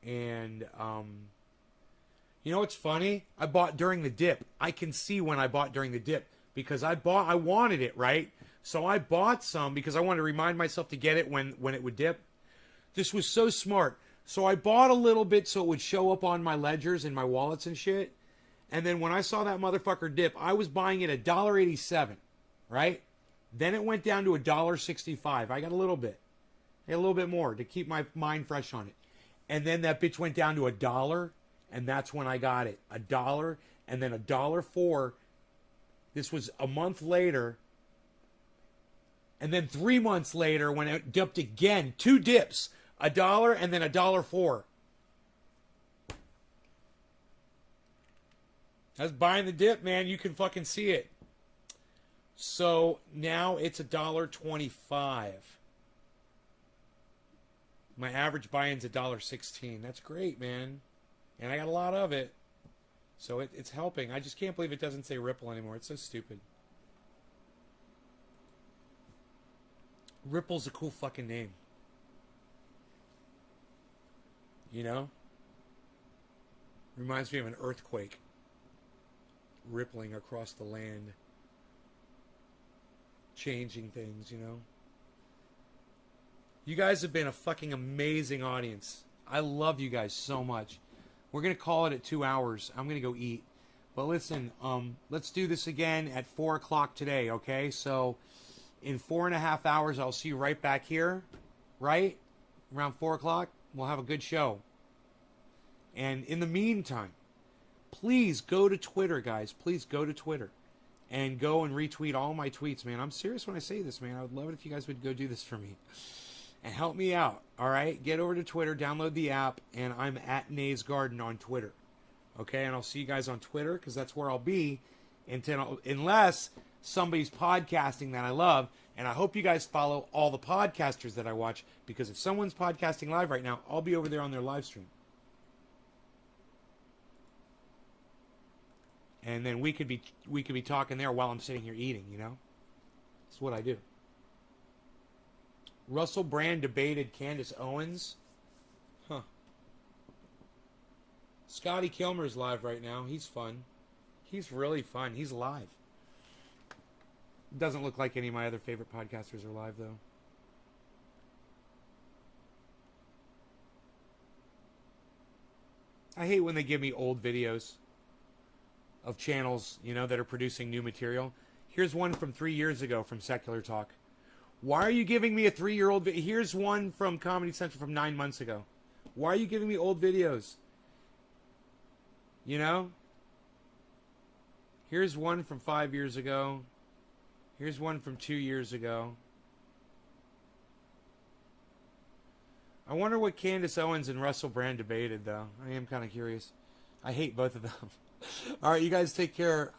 And you know what's funny? I bought during the dip. I can see when I bought during the dip because I wanted it, right? So I bought some because I wanted to remind myself to get it when it would dip. This was so smart. So I bought a little bit so it would show up on my ledgers and my wallets and shit. And then when I saw that motherfucker dip, I was buying it at $1.87, right? Then it went down to $1.65. I got a little bit. I got a little bit more to keep my mind fresh on it. And then that bitch went down to $1, and that's when I got it. $1, and then $1.04. This was a month later. And then 3 months later, when it dipped again, 2 dips, $1 and then $1.04. I was buying the dip, man. You can fucking see it. So now it's $1.25. My average buy-in's $1.16. That's great, man. And I got a lot of it. So it's helping. I just can't believe it doesn't say Ripple anymore. It's so stupid. Ripple's a cool fucking name. You know? Reminds me of an earthquake rippling across the land, changing things, you know? You guys have been a fucking amazing audience. I love you guys so much. We're going to call it at 2 hours. I'm going to go eat. But listen, let's do this again at 4 o'clock today, okay? So in 4.5 hours, I'll see you right back here, right? Around 4 o'clock, we'll have a good show. And in the meantime, please go to Twitter, guys. Please go to Twitter and go and retweet all my tweets, man. I'm serious when I say this, man. I would love it if you guys would go do this for me and help me out, all right? Get over to Twitter, download the app, and I'm at Nays Garden on Twitter, okay? And I'll see you guys on Twitter because that's where I'll be unless somebody's podcasting that I love And I hope you guys follow all the podcasters that I watch, because if someone's podcasting live right now, I'll be over there on their live stream. And then we could be talking there while I'm sitting here eating, you know? That's what I do. Russell Brand debated Candace Owens. Huh. Scotty Kilmer's live right now. He's fun. He's really fun. He's live. Doesn't look like any of my other favorite podcasters are live, though. I hate when they give me old videos of channels, you know, that are producing new material. Here's one from 3 years ago from Secular Talk. Why are you giving me a 3-year-old video? Here's one from Comedy Central from 9 months ago. Why are you giving me old videos? You know? Here's one from 5 years ago. Here's one from 2 years ago. I wonder what Candace Owens and Russell Brand debated, though. I am kind of curious. I hate both of them. All right, you guys take care.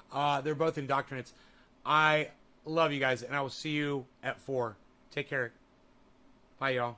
They're both indoctrinates. I love you guys, and I will see you at 4. Take care. Bye, y'all.